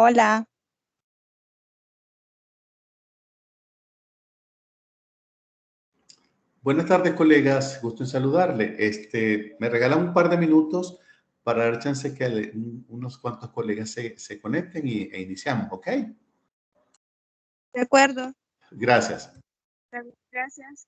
Hola, Buenas tardes, colegas. Gusto en saludarle. Me regalan un par de minutos para dar chance que unos cuantos colegas se conecten e iniciamos, ¿ok? de acuerdo. Gracias. Gracias.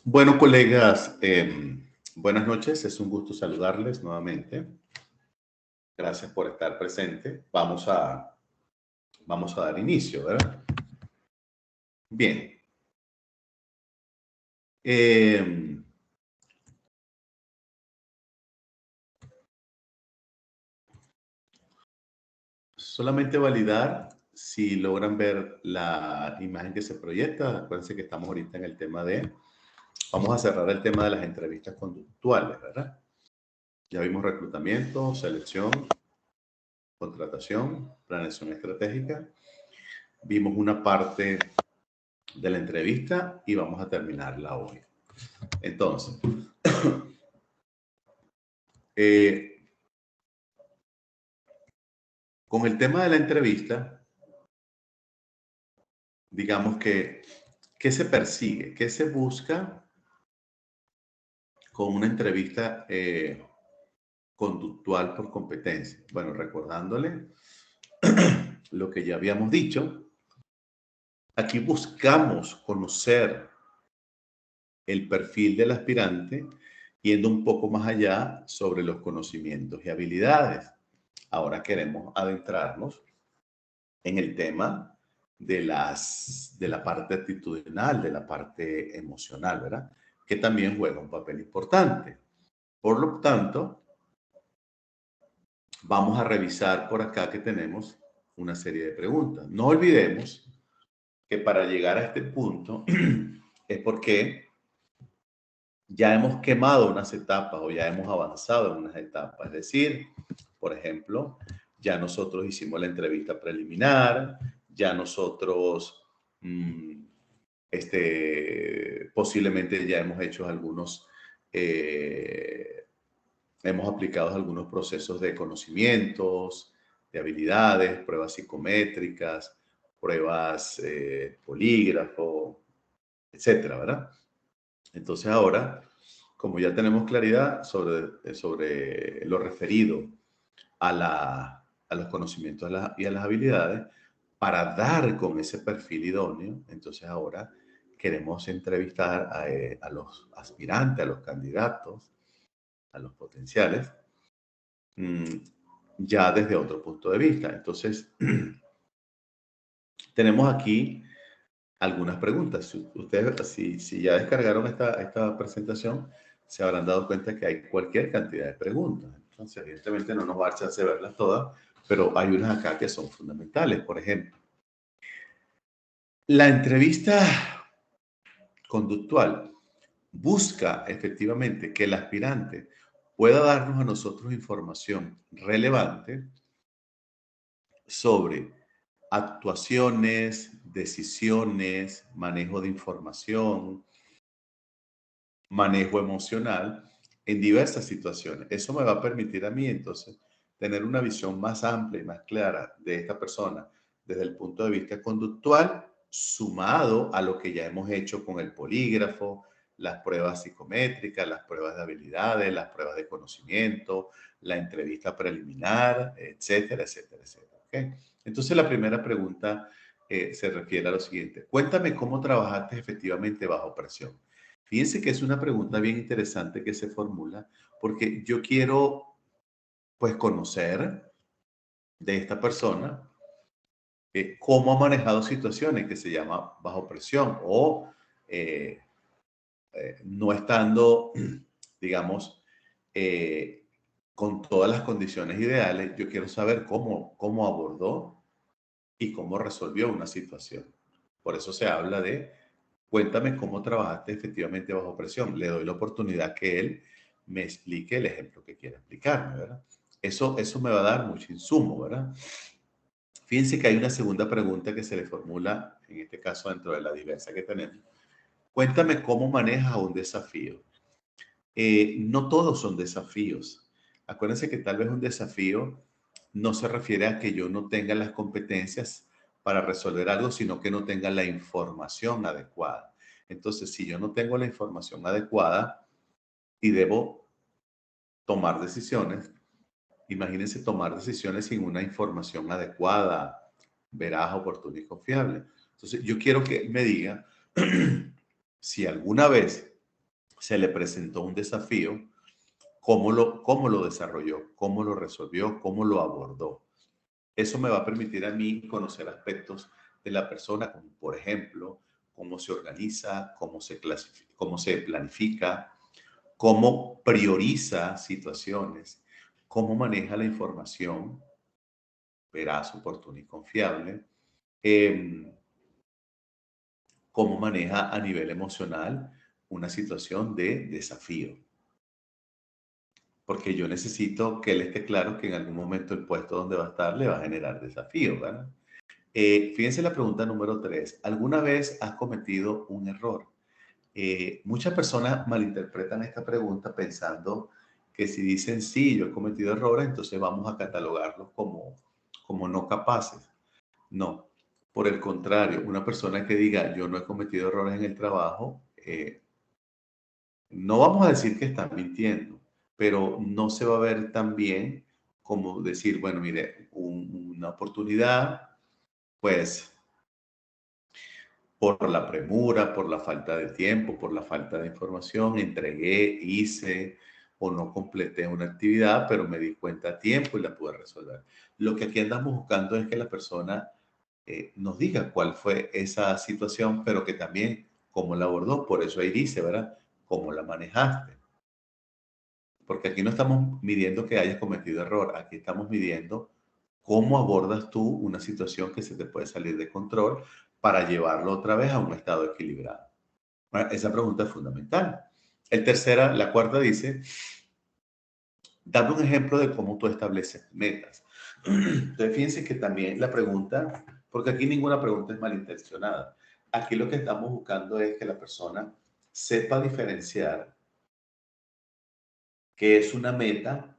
Bueno, colegas, buenas noches. Es un gusto saludarles nuevamente. Gracias por estar presente. Vamos a dar inicio, ¿verdad? Bien. Solamente validar si logran ver la imagen que se proyecta. Acuérdense que estamos ahorita en el tema vamos a cerrar el tema de las entrevistas conductuales, ¿verdad? Ya vimos reclutamiento, selección, contratación, planeación estratégica. Vimos una parte de la entrevista y vamos a terminarla hoy. Entonces, con el tema de la entrevista, digamos que, ¿qué se persigue? ¿Qué se busca con una entrevista conductual por competencia? Bueno, recordándole lo que ya habíamos dicho, aquí buscamos conocer el perfil del aspirante yendo un poco más allá sobre los conocimientos y habilidades. Ahora queremos adentrarnos en el tema de la parte actitudinal, de la parte emocional, ¿verdad? Que también juega un papel importante. Por lo tanto, vamos a revisar por acá que tenemos una serie de preguntas. No olvidemos que para llegar a este punto es porque ya hemos quemado unas etapas o ya hemos avanzado en unas etapas. Es decir, por ejemplo, ya nosotros hicimos la entrevista preliminar, ya nosotros posiblemente ya hemos hecho hemos aplicado algunos procesos de conocimientos, de habilidades, pruebas psicométricas, pruebas polígrafo, etcétera, ¿verdad? Entonces ahora, como ya tenemos claridad sobre lo referido a los conocimientos y a las habilidades, para dar con ese perfil idóneo, entonces ahora queremos entrevistar a los aspirantes, a los candidatos, a los potenciales, ya desde otro punto de vista. Entonces, tenemos aquí algunas preguntas. Ustedes, si ya descargaron esta presentación, se habrán dado cuenta que hay cualquier cantidad de preguntas. Entonces, evidentemente no nos va a dar chance de verlas todas, pero hay unas acá que son fundamentales. Por ejemplo, la entrevista conductual busca efectivamente que el aspirante pueda darnos a nosotros información relevante sobre actuaciones, decisiones, manejo de información, manejo emocional en diversas situaciones. Eso me va a permitir a mí entonces tener una visión más amplia y más clara de esta persona desde el punto de vista conductual, sumado a lo que ya hemos hecho con el polígrafo, las pruebas psicométricas, las pruebas de habilidades, las pruebas de conocimiento, la entrevista preliminar, etcétera, etcétera, etcétera. ¿Okay? Entonces la primera pregunta se refiere a lo siguiente. Cuéntame cómo trabajaste efectivamente bajo presión. Fíjense que es una pregunta bien interesante que se formula porque yo quiero, pues, conocer de esta persona cómo ha manejado situaciones que se llama bajo presión o eh, no estando, digamos, con todas las condiciones ideales. Yo quiero saber cómo abordó y cómo resolvió una situación. Por eso se habla de cuéntame cómo trabajaste efectivamente bajo presión. Le doy la oportunidad que él me explique el ejemplo que quiera explicarme, ¿verdad? Eso me va a dar mucho insumo, ¿verdad? Fíjense que hay una segunda pregunta que se le formula, en este caso dentro de la diversa que tenemos. Cuéntame cómo manejas un desafío. No todos son desafíos. Acuérdense que tal vez un desafío no se refiere a que yo no tenga las competencias para resolver algo, sino que no tenga la información adecuada. Entonces, si yo no tengo la información adecuada y debo tomar decisiones, imagínense tomar decisiones sin una información adecuada, veraz, oportuna y confiable. Entonces, yo quiero que él me diga si alguna vez se le presentó un desafío, cómo lo desarrolló, cómo lo resolvió, cómo lo abordó. Eso me va a permitir a mí conocer aspectos de la persona, como por ejemplo, cómo se organiza, cómo se clasifica, cómo se planifica, cómo prioriza situaciones, cómo maneja la información veraz, oportuna y confiable, eh, cómo maneja a nivel emocional una situación de desafío. Porque yo necesito que él esté claro que en algún momento el puesto donde va a estar le va a generar desafíos, ¿verdad? Fíjense la pregunta número 3. ¿Alguna vez has cometido un error? Muchas personas malinterpretan esta pregunta pensando que si dicen sí, yo he cometido errores, entonces vamos a catalogarlos como no capaces. No, por el contrario, una persona que diga yo no he cometido errores en el trabajo, no vamos a decir que está mintiendo, pero no se va a ver tan bien como decir, bueno, mire, una oportunidad, pues por la premura, por la falta de tiempo, por la falta de información, entregué, hice o no completé una actividad, pero me di cuenta a tiempo y la pude resolver. Lo que aquí andamos buscando es que la persona nos diga cuál fue esa situación, pero que también cómo la abordó. Por eso ahí dice, ¿verdad? ¿Cómo la manejaste? Porque aquí no estamos midiendo que hayas cometido error, aquí estamos midiendo cómo abordas tú una situación que se te puede salir de control para llevarlo otra vez a un estado equilibrado. Esa pregunta es fundamental. La cuarta dice, dame un ejemplo de cómo tú estableces metas. Entonces, fíjense que también la pregunta, porque aquí ninguna pregunta es malintencionada. Aquí lo que estamos buscando es que la persona sepa diferenciar qué es una meta,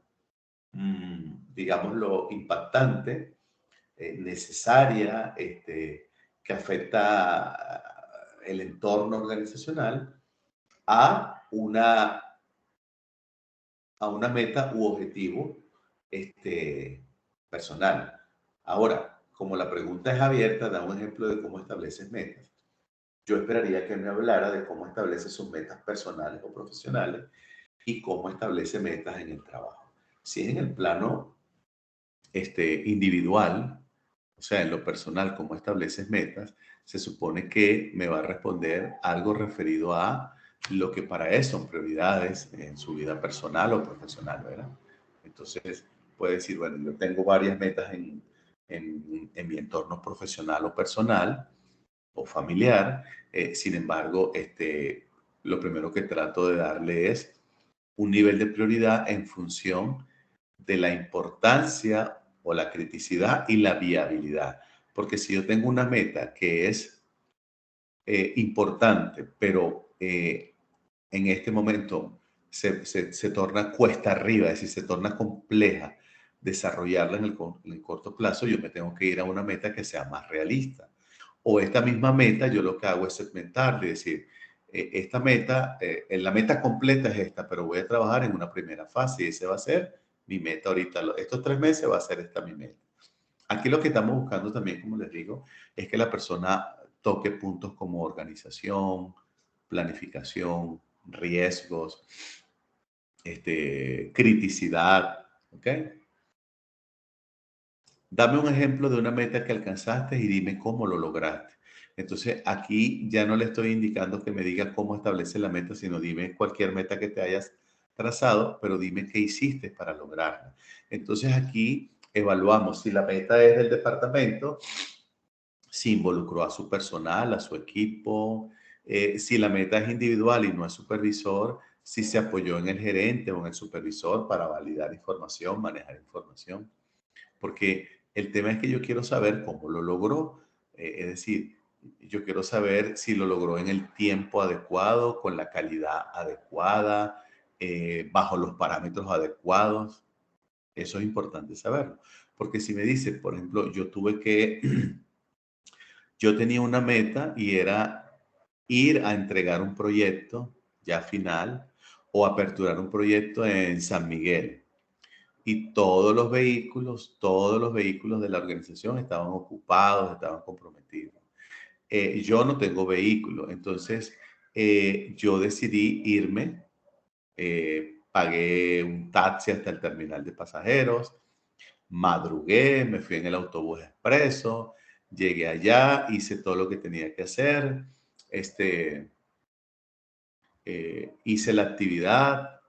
digámoslo, impactante, necesaria, que afecta el entorno organizacional, a una meta u objetivo personal. Ahora, como la pregunta es abierta, da un ejemplo de cómo estableces metas. Yo esperaría que me hablara de cómo establece sus metas personales o profesionales y cómo establece metas en el trabajo. Si es en el plano individual, o sea, en lo personal, cómo estableces metas, se supone que me va a responder algo referido a lo que para él son prioridades en su vida personal o profesional, ¿verdad? Entonces, puede decir, bueno, yo tengo varias metas en mi entorno profesional o personal o familiar. Sin embargo, lo primero que trato de darle es un nivel de prioridad en función de la importancia o la criticidad y la viabilidad. Porque si yo tengo una meta que es importante, pero en este momento se torna cuesta arriba, es decir, se torna compleja desarrollarla en el corto plazo, yo me tengo que ir a una meta que sea más realista. O esta misma meta, yo lo que hago es segmentar, es decir, esta meta, la meta completa es esta, pero voy a trabajar en una primera fase y ese va a ser mi meta ahorita. Estos 3 meses va a ser esta mi meta. Aquí lo que estamos buscando también, como les digo, es que la persona toque puntos como organización, planificación, riesgos, criticidad, ¿ok? Dame un ejemplo de una meta que alcanzaste y dime cómo lo lograste. Entonces, aquí ya no le estoy indicando que me diga cómo establece la meta, sino dime cualquier meta que te hayas trazado, pero dime qué hiciste para lograrla. Entonces, aquí evaluamos si la meta es del departamento, si involucró a su personal, a su equipo, si la meta es individual y no es supervisor, si se apoyó en el gerente o en el supervisor para validar información, manejar información. Porque el tema es que yo quiero saber cómo lo logró. Es decir, yo quiero saber si lo logró en el tiempo adecuado, con la calidad adecuada, bajo los parámetros adecuados. Eso es importante saberlo. Porque si me dice, por ejemplo, yo tenía una meta y era ir a entregar un proyecto ya final o aperturar un proyecto en San Miguel. Y todos los vehículos de la organización estaban ocupados, estaban comprometidos. Yo no tengo vehículo, entonces yo decidí irme, pagué un taxi hasta el terminal de pasajeros, madrugué, me fui en el autobús expreso, llegué allá, hice todo lo que tenía que hacer, hice la actividad,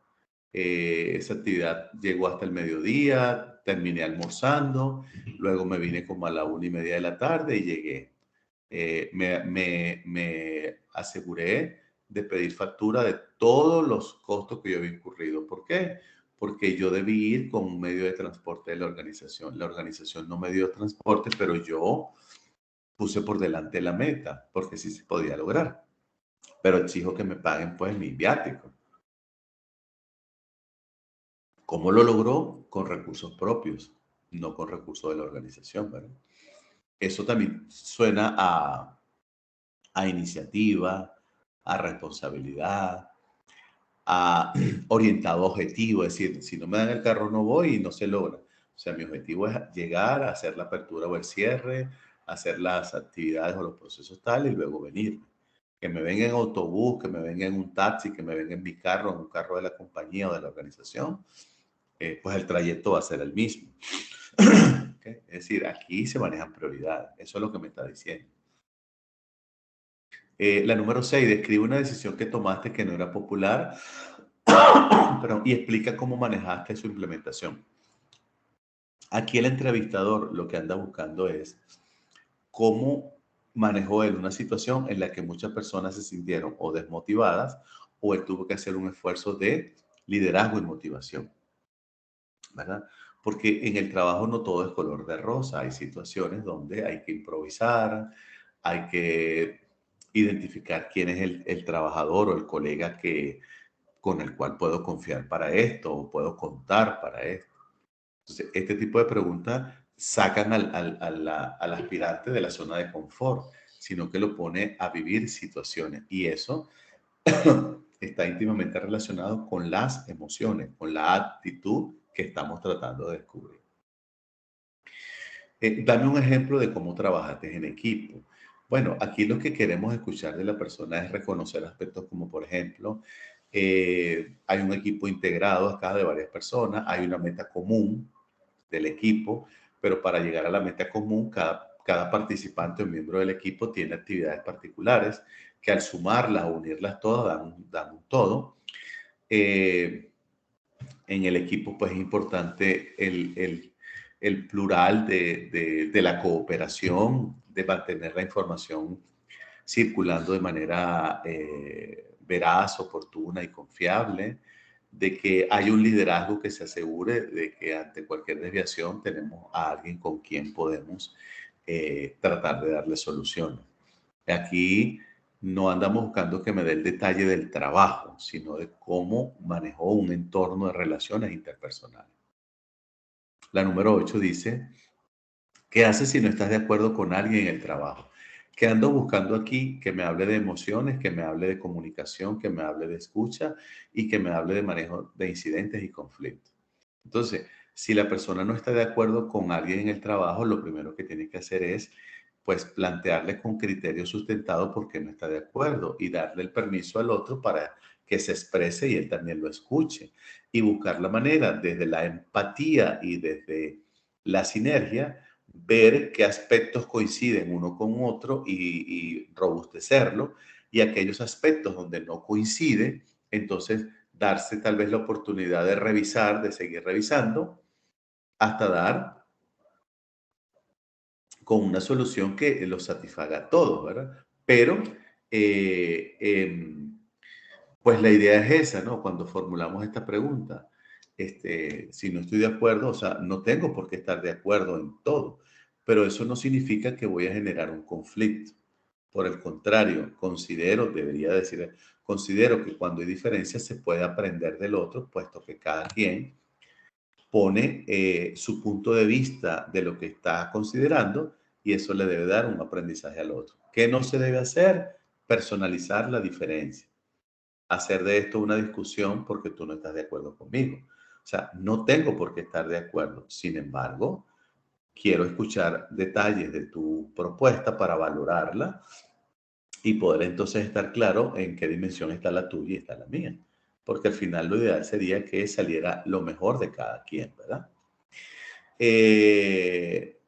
esa actividad llegó hasta el mediodía, terminé almorzando, luego me vine como a la 1:30 de la tarde y llegué. Me aseguré de pedir factura de todos los costos que yo había incurrido. ¿Por qué? Porque yo debí ir con un medio de transporte de la organización. La organización no me dio transporte, pero yo puse por delante la meta, porque sí se podía lograr. Pero exijo que me paguen pues mi viático. ¿Cómo lo logró? Con recursos propios, no con recursos de la organización, ¿verdad? Eso también suena a iniciativa, a responsabilidad, a orientado a objetivo. Es decir, si no me dan el carro no voy y no se logra. O sea, mi objetivo es llegar a hacer la apertura o el cierre, hacer las actividades o los procesos tal y luego venir. Que me venga en autobús, que me venga en un taxi, que me venga en mi carro, en un carro de la compañía o de la organización, pues el trayecto va a ser el mismo. ¿Okay? Es decir, aquí se manejan prioridades. Eso es lo que me está diciendo. La número 6, describe una decisión que tomaste que no era popular y explica cómo manejaste su implementación. Aquí el entrevistador lo que anda buscando es cómo manejó él una situación en la que muchas personas se sintieron o desmotivadas o él tuvo que hacer un esfuerzo de liderazgo y motivación, ¿verdad? Porque en el trabajo no todo es color de rosa, hay situaciones donde hay que improvisar, hay que identificar quién es el trabajador o el colega con el cual puedo confiar para esto o puedo contar para esto. Entonces, este tipo de preguntas sacan al aspirante de la zona de confort, sino que lo pone a vivir situaciones. Y eso está íntimamente relacionado con las emociones, con la actitud que estamos tratando de descubrir. Dame un ejemplo de cómo trabajaste en equipo. Bueno, aquí lo que queremos escuchar de la persona es reconocer aspectos como, por ejemplo, hay un equipo integrado acá de varias personas, hay una meta común del equipo, pero para llegar a la meta común, cada participante o miembro del equipo tiene actividades particulares que al sumarlas o unirlas todas dan un todo. En el equipo, pues es importante el plural de la cooperación, de mantener la información circulando de manera veraz, oportuna y confiable, de que hay un liderazgo que se asegure de que ante cualquier desviación tenemos a alguien con quien podemos tratar de darle soluciones. Aquí no andamos buscando que me dé el detalle del trabajo, sino de cómo manejó un entorno de relaciones interpersonales. La número 8 dice, ¿qué haces si no estás de acuerdo con alguien en el trabajo? ¿Qué ando buscando aquí? Que me hable de emociones, que me hable de comunicación, que me hable de escucha y que me hable de manejo de incidentes y conflictos. Entonces, si la persona no está de acuerdo con alguien en el trabajo, lo primero que tiene que hacer es, pues, plantearle con criterio sustentado por qué no está de acuerdo y darle el permiso al otro para que se exprese y él también lo escuche. Y buscar la manera, desde la empatía y desde la sinergia, ver qué aspectos coinciden uno con otro y robustecerlo, y aquellos aspectos donde no coincide, entonces darse tal vez la oportunidad de revisar, de seguir revisando, hasta dar con una solución que los satisfaga a todos, ¿verdad? Pero, eh, em, pues la idea es esa, ¿no? Cuando formulamos esta pregunta, si no estoy de acuerdo, o sea, no tengo por qué estar de acuerdo en todo, pero eso no significa que voy a generar un conflicto. Por el contrario, considero que cuando hay diferencias se puede aprender del otro, puesto que cada quien pone su punto de vista de lo que está considerando y eso le debe dar un aprendizaje al otro. ¿Qué no se debe hacer? Personalizar la diferencia. Hacer de esto una discusión porque tú no estás de acuerdo conmigo. O sea, no tengo por qué estar de acuerdo. Sin embargo, quiero escuchar detalles de tu propuesta para valorarla y poder entonces estar claro en qué dimensión está la tuya y está la mía. Porque al final lo ideal sería que saliera lo mejor de cada quien, ¿verdad? Eh,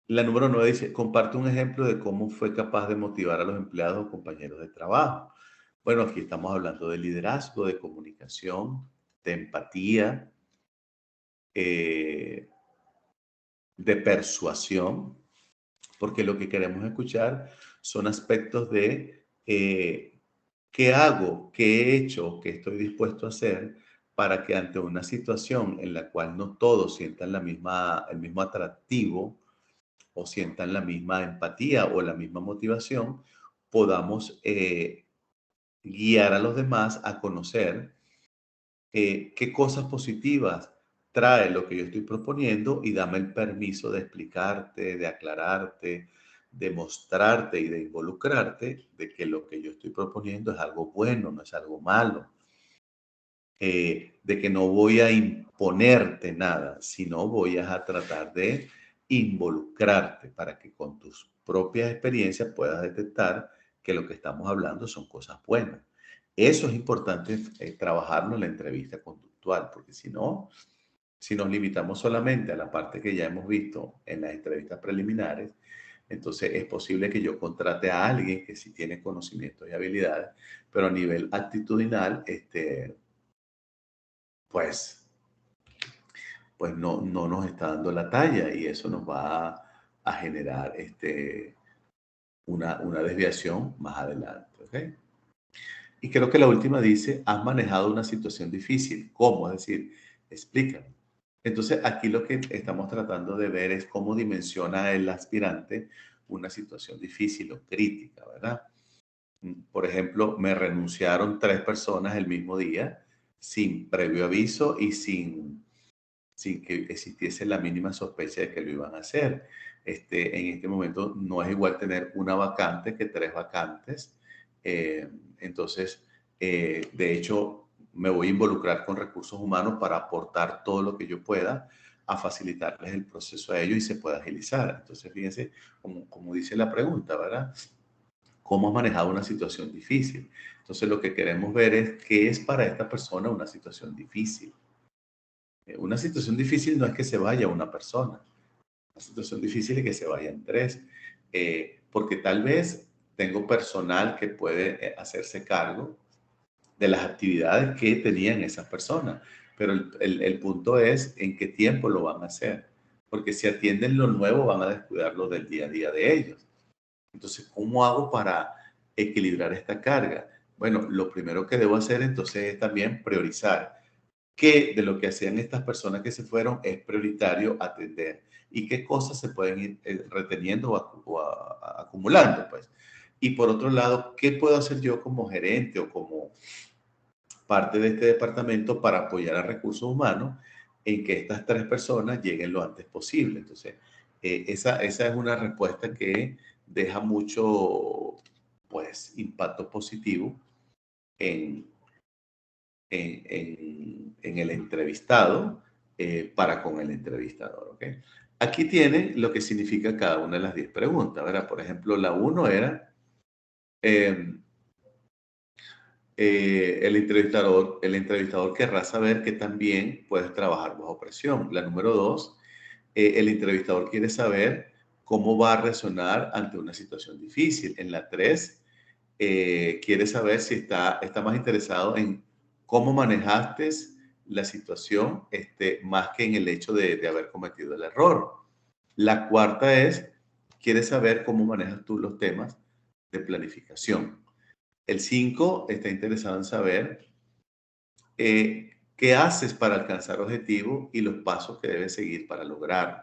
la número 9 dice, comparte un ejemplo de cómo fue capaz de motivar a los empleados o compañeros de trabajo. Bueno, aquí estamos hablando de liderazgo, de comunicación, de empatía, eh, de persuasión, porque lo que queremos escuchar son aspectos de qué hago, qué he hecho, qué estoy dispuesto a hacer para que ante una situación en la cual no todos sientan el mismo atractivo o sientan la misma empatía o la misma motivación, podamos guiar a los demás a conocer qué cosas positivas trae lo que yo estoy proponiendo y dame el permiso de explicarte, de aclararte, de mostrarte y de involucrarte de que lo que yo estoy proponiendo es algo bueno, no es algo malo, de que no voy a imponerte nada, sino voy a tratar de involucrarte para que con tus propias experiencias puedas detectar que lo que estamos hablando son cosas buenas. Eso es importante trabajarlo en la entrevista conductual, porque si no, si nos limitamos solamente a la parte que ya hemos visto en las entrevistas preliminares, entonces es posible que yo contrate a alguien que sí tiene conocimientos y habilidades, pero a nivel actitudinal, pues, pues no nos está dando la talla y eso nos va a generar una desviación más adelante. ¿Ok? Y creo que la última dice, has manejado una situación difícil. ¿Cómo? Es decir, explícame. Entonces, aquí lo que estamos tratando de ver es cómo dimensiona el aspirante una situación difícil o crítica, ¿verdad? Por ejemplo, me renunciaron 3 personas el mismo día, sin previo aviso y sin que existiese la mínima sospecha de que lo iban a hacer. En este momento no es igual tener una vacante que 3 vacantes. Entonces, de hecho, me voy a involucrar con recursos humanos para aportar todo lo que yo pueda a facilitarles el proceso a ellos y se pueda agilizar. Entonces, fíjense, como dice la pregunta, ¿verdad? ¿Cómo has manejado una situación difícil? Entonces, lo que queremos ver es qué es para esta persona una situación difícil. Una situación difícil no es que se vaya una persona. Una situación difícil es que se vayan 3. Porque tal vez tengo personal que puede hacerse cargo de las actividades que tenían esas personas. Pero el punto es en qué tiempo lo van a hacer. Porque si atienden lo nuevo, van a descuidar lo del día a día de ellos. Entonces, ¿cómo hago para equilibrar esta carga? Bueno, lo primero que debo hacer entonces es también priorizar qué de lo que hacían estas personas que se fueron es prioritario atender y qué cosas se pueden ir reteniendo o acumulando, pues. Y por otro lado, ¿qué puedo hacer yo como gerente o como parte de este departamento para apoyar a recursos humanos en que estas 3 personas lleguen lo antes posible? Entonces, esa es una respuesta que deja mucho, pues, impacto positivo en, en el entrevistado para con el entrevistador. ¿Ok? Aquí tiene lo que significa cada una de las 10 preguntas, ¿verdad? Por ejemplo, la 1 era eh, el entrevistador querrá saber que también puedes trabajar bajo presión. La número 2, el entrevistador quiere saber cómo va a reaccionar ante una situación difícil. En la 3, quiere saber si está más interesado en cómo manejaste la situación más que en el hecho de haber cometido el error. La cuarta es, quiere saber cómo manejas tú los temas de planificación. El 5 está interesado en saber qué haces para alcanzar objetivos y los pasos que debes seguir para lograrlo.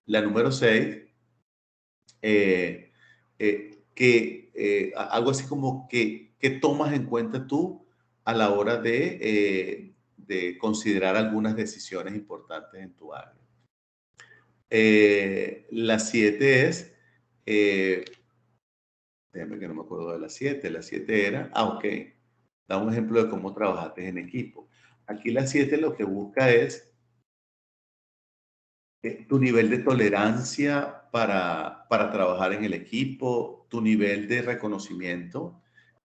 La número 6, algo así como que tomas en cuenta tú a la hora de considerar algunas decisiones importantes en tu área. La 7 es, déjame que no me acuerdo de la 7. La 7 era, ok, da un ejemplo de cómo trabajaste en equipo. Aquí la 7 lo que busca es tu nivel de tolerancia para trabajar en el equipo, tu nivel de reconocimiento,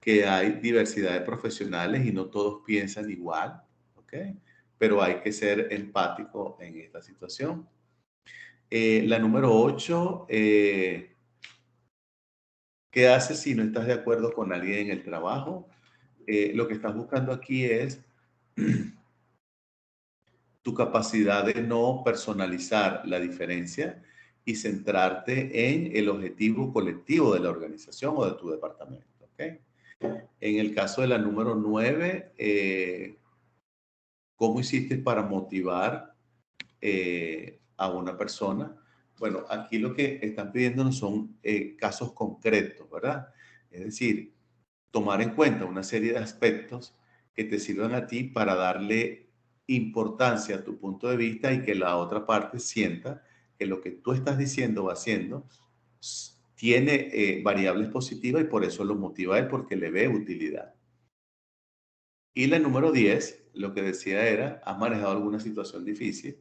que hay diversidad de profesionales y no todos piensan igual, ¿ok? Pero hay que ser empático en esta situación. La número 8, ¿qué haces si no estás de acuerdo con alguien en el trabajo? Lo que estás buscando aquí es tu capacidad de no personalizar la diferencia y centrarte en el objetivo colectivo de la organización o de tu departamento. ¿Okay? En el caso de la número 9, ¿cómo hiciste para motivar a una persona? Bueno, aquí lo que están pidiéndonos son casos concretos, ¿verdad? Es decir, tomar en cuenta una serie de aspectos que te sirvan a ti para darle importancia a tu punto de vista y que la otra parte sienta que lo que tú estás diciendo o haciendo tiene variables positivas y por eso lo motiva a él porque le ve utilidad. Y la número 10, lo que decía era, has manejado alguna situación difícil.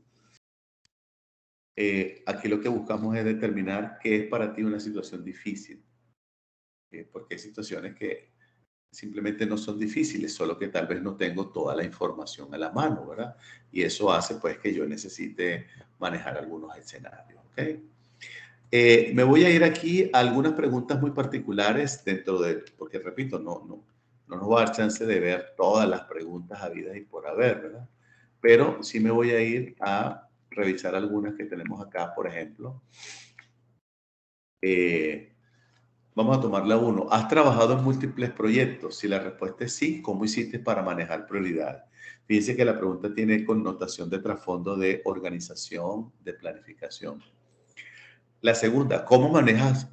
Aquí lo que buscamos es determinar qué es para ti una situación difícil. Porque hay situaciones que simplemente no son difíciles, solo que tal vez no tengo toda la información a la mano, ¿verdad? Y eso hace pues que yo necesite manejar algunos escenarios, ¿ok? Me voy a ir aquí a algunas preguntas muy particulares dentro de, porque repito, no nos va a dar chance de ver todas las preguntas habidas y por haber, ¿verdad? Pero sí me voy a ir a revisar algunas que tenemos acá, por ejemplo. Vamos a tomar la 1. ¿Has trabajado en múltiples proyectos? Si la respuesta es sí, ¿cómo hiciste para manejar prioridades? Fíjense que la pregunta tiene connotación de trasfondo de organización, de planificación. La segunda, ¿cómo manejas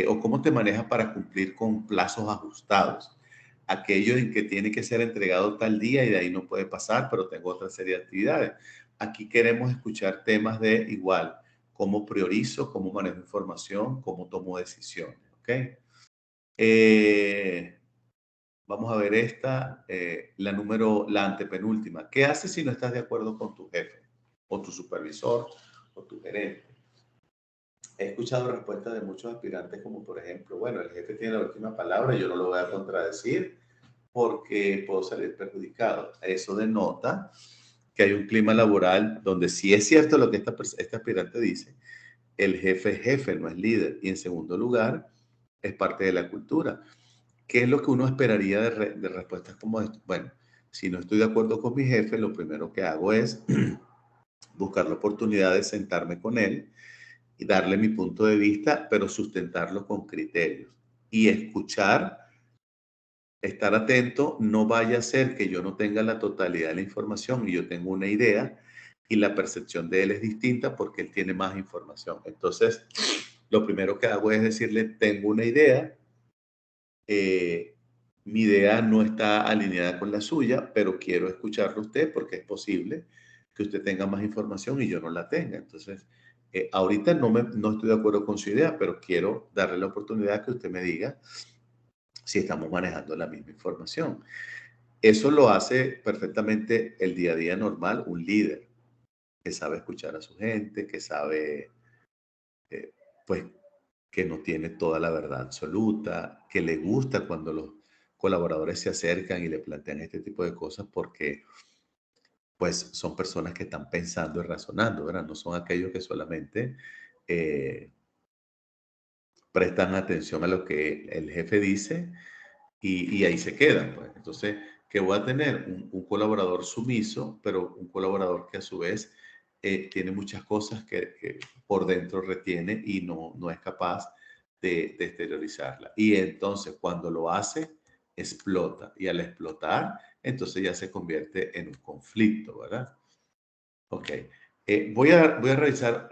o cómo te manejas para cumplir con plazos ajustados? Aquello en que tiene que ser entregado tal día y de ahí no puede pasar, pero tengo otra serie de actividades. Aquí queremos escuchar temas de igual, cómo priorizo, cómo manejo información, cómo tomo decisiones, ¿ok? Eh, vamos a ver esta, la antepenúltima. ¿Qué haces si no estás de acuerdo con tu jefe o tu supervisor o tu gerente? He escuchado respuestas de muchos aspirantes como por ejemplo, bueno, el jefe tiene la última palabra, yo no lo voy a contradecir porque puedo salir perjudicado. Eso denota que hay un clima laboral donde sí es cierto lo que este aspirante dice, el jefe es jefe, no es líder. Y en segundo lugar, es parte de la cultura. ¿Qué es lo que uno esperaría de respuestas como esto? Bueno, si no estoy de acuerdo con mi jefe, lo primero que hago es buscar la oportunidad de sentarme con él y darle mi punto de vista, pero sustentarlo con criterios. Y escuchar, estar atento, no vaya a ser que yo no tenga la totalidad de la información y yo tengo una idea y la percepción de él es distinta porque él tiene más información. Entonces, lo primero que hago es decirle, tengo una idea, mi idea no está alineada con la suya, pero quiero escucharlo a usted porque es posible que usted tenga más información y yo no la tenga. Entonces, ahorita no estoy de acuerdo con su idea, pero quiero darle la oportunidad que usted me diga si estamos manejando la misma información. Eso lo hace perfectamente el día a día normal un líder que sabe escuchar a su gente, que sabe, eh, pues, que no tiene toda la verdad absoluta, que le gusta cuando los colaboradores se acercan y le plantean este tipo de cosas porque pues son personas que están pensando y razonando, ¿verdad? No son aquellos que solamente eh, prestan atención a lo que el jefe dice y ahí se quedan, pues. Entonces, ¿qué voy a tener? Un colaborador sumiso, pero un colaborador que a su vez tiene muchas cosas que por dentro retiene y no es capaz de exteriorizarla. Y entonces, cuando lo hace, explota. Y al explotar, entonces ya se convierte en un conflicto, ¿verdad? Ok. Voy a revisar,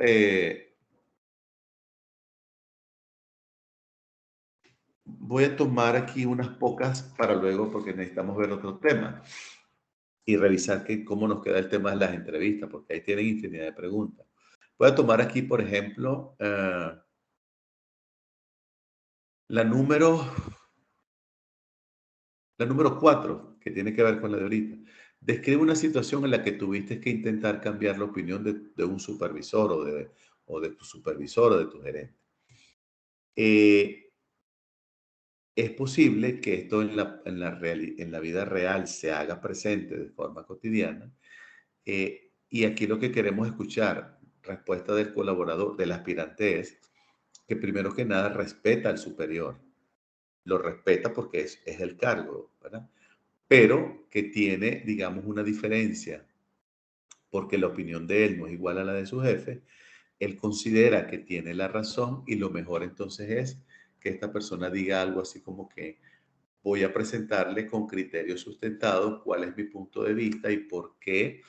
voy a tomar aquí unas pocas para luego, porque necesitamos ver otro tema y revisar cómo nos queda el tema de las entrevistas, porque ahí tienen infinidad de preguntas. Voy a tomar aquí, por ejemplo, la número, la número 4, que tiene que ver con la de ahorita. Describe una situación en la que tuviste que intentar cambiar la opinión de un supervisor o de tu supervisor o de tu gerente. Eh, es posible que esto en la vida real se haga presente de forma cotidiana. Y aquí lo que queremos escuchar, respuesta del colaborador, del aspirante es que primero que nada respeta al superior. Lo respeta porque es el cargo, ¿verdad? Pero que tiene, digamos, una diferencia porque la opinión de él no es igual a la de su jefe. Él considera que tiene la razón y lo mejor entonces es que esta persona diga algo así como que voy a presentarle con criterios sustentados cuál es mi punto de vista y por qué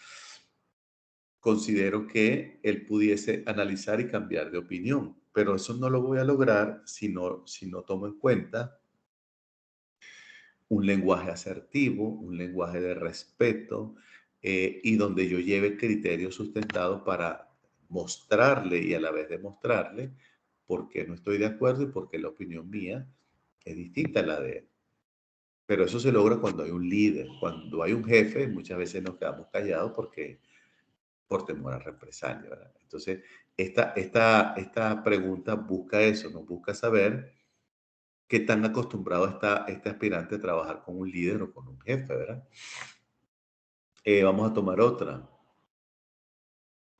considero que él pudiese analizar y cambiar de opinión. Pero eso no lo voy a lograr si no tomo en cuenta un lenguaje asertivo, un lenguaje de respeto y donde yo lleve criterios sustentados para mostrarle y a la vez demostrarle por qué no estoy de acuerdo y por qué la opinión mía es distinta a la de él. Pero eso se logra cuando hay un líder, cuando hay un jefe, muchas veces nos quedamos callados porque por temor a represalia, ¿verdad? Entonces, esta pregunta busca eso, ¿no? Busca saber qué tan acostumbrado está este aspirante a trabajar con un líder o con un jefe, ¿verdad? Vamos a tomar otra.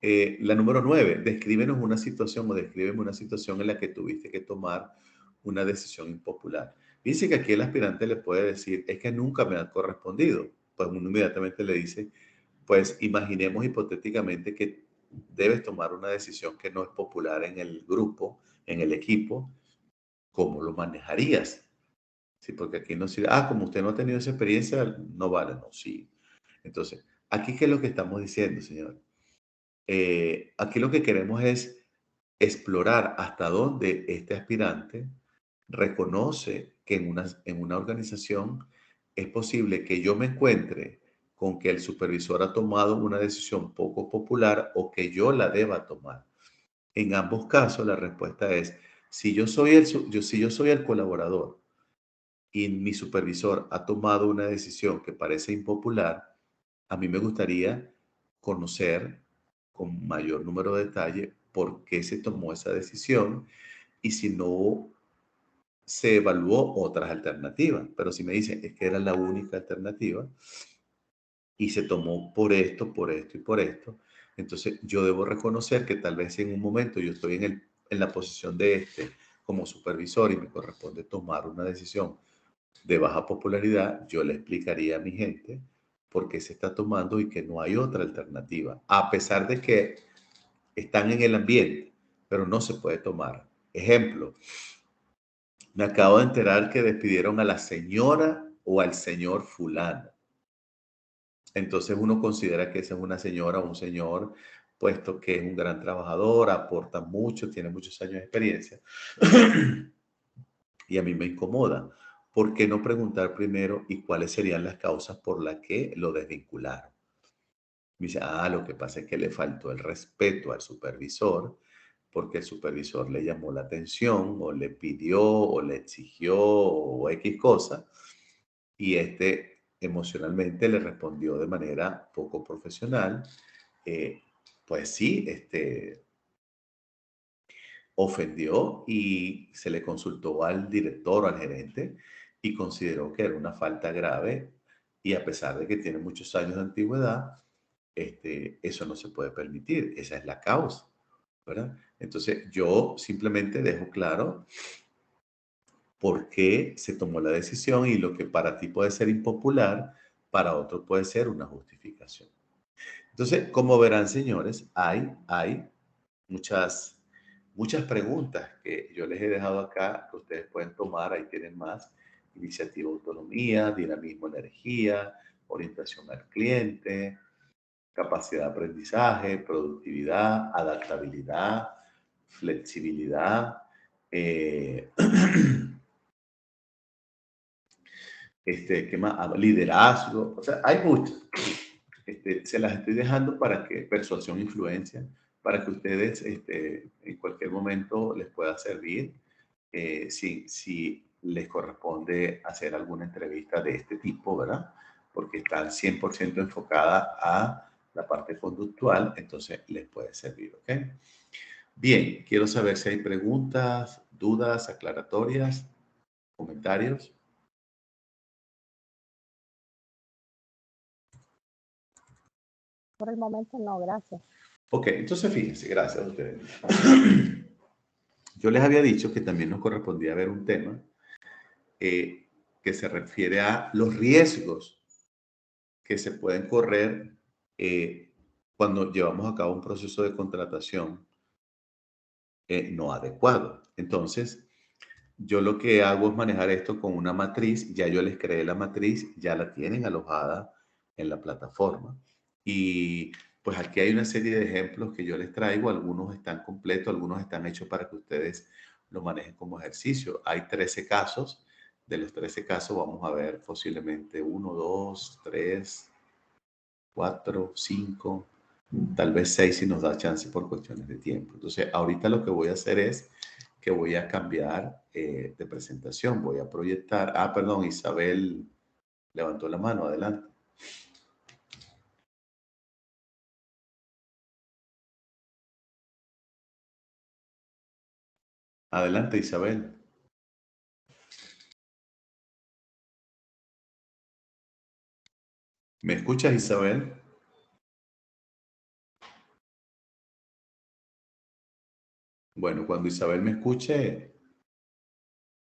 La número 9, descríbenos una situación o descríbeme una situación en la que tuviste que tomar una decisión impopular. Dice que aquí el aspirante le puede decir, es que nunca me han correspondido. Pues uno inmediatamente le dice, pues imaginemos hipotéticamente que debes tomar una decisión que no es popular en el grupo, en el equipo, ¿cómo lo manejarías? Sí, porque aquí no sirve, como usted no ha tenido esa experiencia, no vale, no, sí. Entonces, aquí, ¿qué es lo que estamos diciendo, señor? Aquí lo que queremos es explorar hasta dónde este aspirante reconoce que en una organización es posible que yo me encuentre con que el supervisor ha tomado una decisión poco popular o que yo la deba tomar. En ambos casos, la respuesta es, si yo soy el colaborador y mi supervisor ha tomado una decisión que parece impopular, a mí me gustaría conocer con mayor número de detalle por qué se tomó esa decisión y si no se evaluó otras alternativas. Pero si me dicen es que era la única alternativa y se tomó por esto y por esto, entonces yo debo reconocer que tal vez en un momento yo estoy en la posición de como supervisor y me corresponde tomar una decisión de baja popularidad, yo le explicaría a mi gente por qué se está tomando y que no hay otra alternativa, a pesar de que están en el ambiente, pero no se puede tomar. Ejemplo, me acabo de enterar que despidieron a la señora o al señor fulano. Entonces uno considera que esa es una señora o un señor, puesto que es un gran trabajador, aporta mucho, tiene muchos años de experiencia. Y a mí me incomoda. ¿Por qué no preguntar primero y cuáles serían las causas por las que lo desvincularon? Me dice, lo que pasa es que le faltó el respeto al supervisor porque el supervisor le llamó la atención o le pidió o le exigió o X cosa y emocionalmente le respondió de manera poco profesional. Eh, pues sí, ofendió y se le consultó al director o al gerente y consideró que era una falta grave y a pesar de que tiene muchos años de antigüedad, eso no se puede permitir, esa es la causa, ¿verdad? Entonces yo simplemente dejo claro por qué se tomó la decisión y lo que para ti puede ser impopular, para otro puede ser una justificación. Entonces, como verán, señores, hay muchas preguntas que yo les he dejado acá, que ustedes pueden tomar, ahí tienen más, iniciativa, autonomía, dinamismo, energía, orientación al cliente, capacidad de aprendizaje, productividad, adaptabilidad, flexibilidad, ¿qué más? Liderazgo, o sea, hay muchos. Se las estoy dejando para que, persuasión, influencia, para que ustedes en cualquier momento les pueda servir si les corresponde hacer alguna entrevista de este tipo, ¿verdad? Porque están 100% enfocada a la parte conductual, entonces les puede servir, ¿ok? Bien, quiero saber si hay preguntas, dudas, aclaratorias, comentarios. Por el momento no, gracias. Ok, entonces fíjense, gracias a ustedes. Yo les había dicho que también nos correspondía ver un tema que se refiere a los riesgos que se pueden correr cuando llevamos a cabo un proceso de contratación no adecuado. Entonces, yo lo que hago es manejar esto con una matriz, ya yo les creé la matriz, ya la tienen alojada en la plataforma. Y pues aquí hay una serie de ejemplos que yo les traigo, algunos están completos, algunos están hechos para que ustedes lo manejen como ejercicio. Hay 13 casos, de los 13 casos vamos a ver posiblemente 1, 2, 3, 4, 5, tal vez 6 si nos da chance por cuestiones de tiempo. Entonces, ahorita lo que voy a hacer es que voy a cambiar de presentación. Voy a proyectar. Perdón, Isabel levantó la mano. Adelante. Adelante, Isabel. ¿Me escuchas, Isabel? Bueno, cuando Isabel me escuche,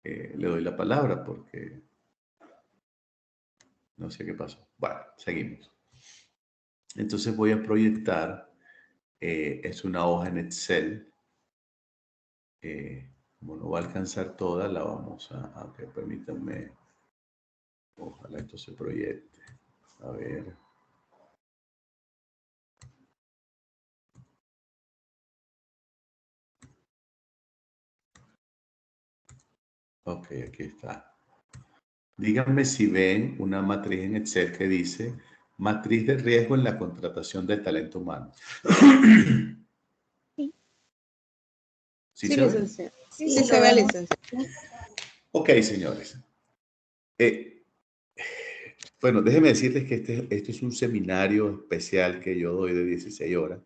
le doy la palabra porque no sé qué pasó. Bueno, seguimos. Entonces voy a proyectar, es una hoja en Excel Como no va a alcanzar toda, la vamos a... Ok, permítanme. Ojalá esto se proyecte. A ver. Ok, aquí está. Díganme si ven una matriz en Excel que dice matriz de riesgo en la contratación de talento humano. Sí. ¿Sí Sí, se ve? licenciado. Sí, Sí, sí, se lo ve, vemos. licenciado. Ok, señores. Bueno, déjenme decirles que este es un seminario especial que yo doy de 16 horas,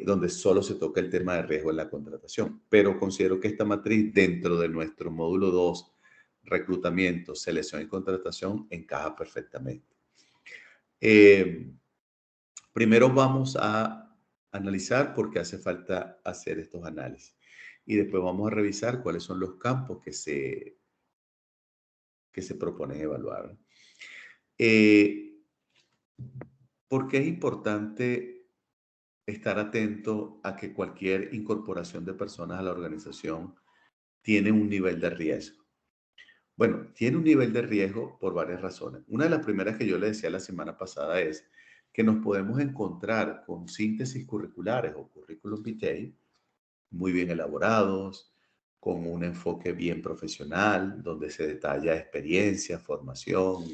donde solo se toca el tema de riesgo en la contratación. Pero considero que esta matriz dentro de nuestro módulo 2, reclutamiento, selección y contratación, encaja perfectamente. Primero vamos a analizar por qué hace falta hacer estos análisis. Y después vamos a revisar cuáles son los campos que se proponen evaluar. ¿Por qué es importante estar atento a que cualquier incorporación de personas a la organización tiene un nivel de riesgo? Bueno, tiene un nivel de riesgo por varias razones. Una de las primeras que yo le decía la semana pasada es que nos podemos encontrar con síntesis curriculares o currículum vitae muy bien elaborados, con un enfoque bien profesional, donde se detalla experiencia, formación,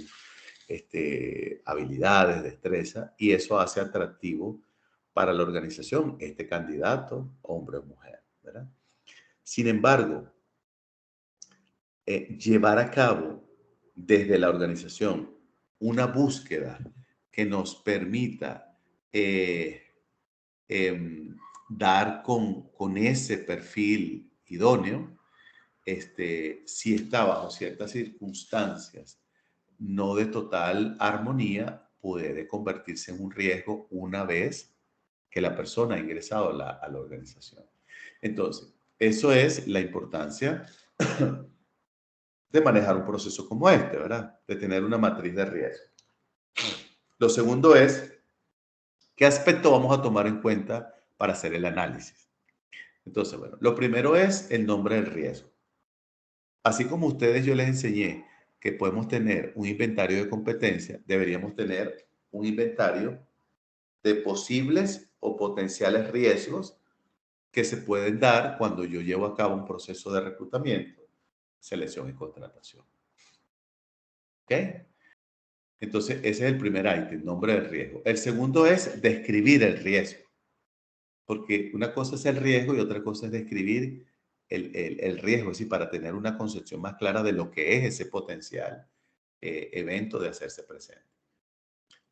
habilidades, destreza, y eso hace atractivo para la organización este candidato, hombre o mujer, ¿verdad? Sin embargo, llevar a cabo desde la organización una búsqueda que nos permita dar con ese perfil idóneo, si está bajo ciertas circunstancias no de total armonía, puede convertirse en un riesgo una vez que la persona ha ingresado a la organización. Entonces, eso es la importancia de manejar un proceso como este, ¿verdad? De tener una matriz de riesgo. Lo segundo es, ¿qué aspecto vamos a tomar en cuenta para hacer el análisis? Entonces, bueno, lo primero es el nombre del riesgo. Así como ustedes yo les enseñé que podemos tener un inventario de competencia, deberíamos tener un inventario de posibles o potenciales riesgos que se pueden dar cuando yo llevo a cabo un proceso de reclutamiento, selección y contratación. ¿Ok? Entonces, ese es el primer ítem, nombre del riesgo. El segundo es describir el riesgo. Porque una cosa es el riesgo y otra cosa es describir el riesgo, es decir, para tener una concepción más clara de lo que es ese potencial evento de hacerse presente.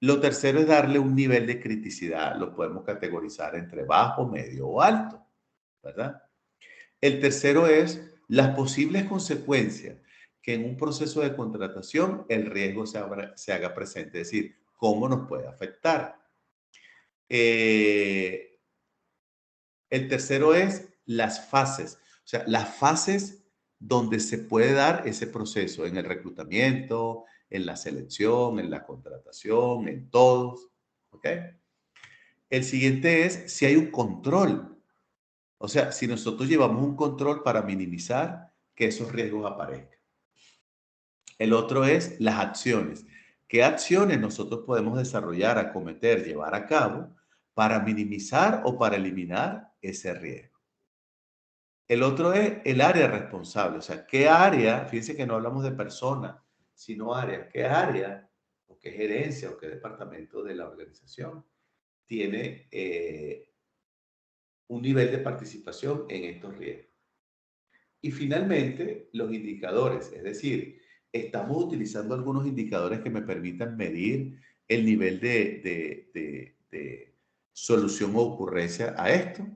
Lo tercero es darle un nivel de criticidad. Lo podemos categorizar entre bajo, medio o alto, ¿verdad? El tercero es las posibles consecuencias que en un proceso de contratación el riesgo se haga presente, es decir, cómo nos puede afectar. El tercero es las fases, o sea, las fases donde se puede dar ese proceso en el reclutamiento, en la selección, en la contratación, en todos. ¿Ok? El siguiente es si hay un control. O sea, si nosotros llevamos un control para minimizar que esos riesgos aparezcan. El otro es las acciones. ¿Qué acciones nosotros podemos desarrollar, acometer, llevar a cabo para minimizar o para eliminar ese riesgo? El otro es el área responsable. O sea, ¿qué área? Fíjense que no hablamos de persona, sino área. ¿Qué área o qué gerencia o qué departamento de la organización tiene un nivel de participación en estos riesgos? Y finalmente, los indicadores, es decir, estamos utilizando algunos indicadores que me permitan medir el nivel de solución o ocurrencia a esto.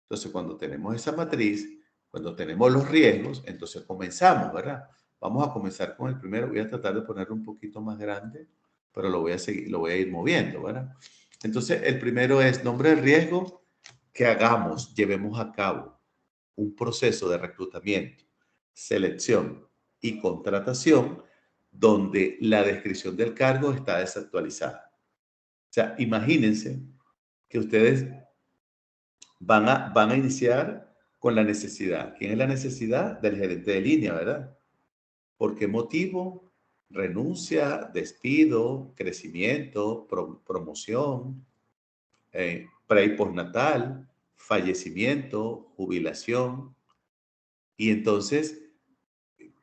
Entonces, cuando tenemos esa matriz, cuando tenemos los riesgos, entonces comenzamos, ¿verdad? Vamos a comenzar con el primero. Voy a tratar de ponerlo un poquito más grande, pero lo voy a seguir, lo voy a ir moviendo, ¿verdad? Entonces, el primero es nombre del riesgo que hagamos, llevemos a cabo un proceso de reclutamiento, selección y contratación donde la descripción del cargo está desactualizada. O sea, imagínense que ustedes van a iniciar con la necesidad. ¿Quién es la necesidad? Del gerente de línea, ¿verdad? ¿Por qué motivo? Renuncia, despido, crecimiento, promoción, pre y postnatal, fallecimiento, jubilación. Y entonces,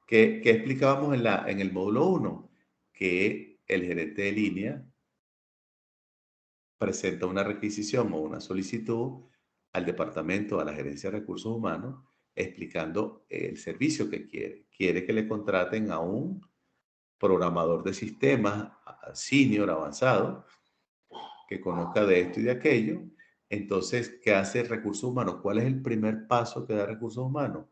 ¿qué explicábamos en el módulo 1? Que el gerente de línea presenta una requisición o una solicitud al departamento, a la gerencia de recursos humanos, explicando el servicio que quiere. Quiere que le contraten a un programador de sistemas senior, avanzado, que conozca de esto y de aquello. Entonces, ¿qué hace recursos humanos? ¿Cuál es el primer paso que da recursos humanos?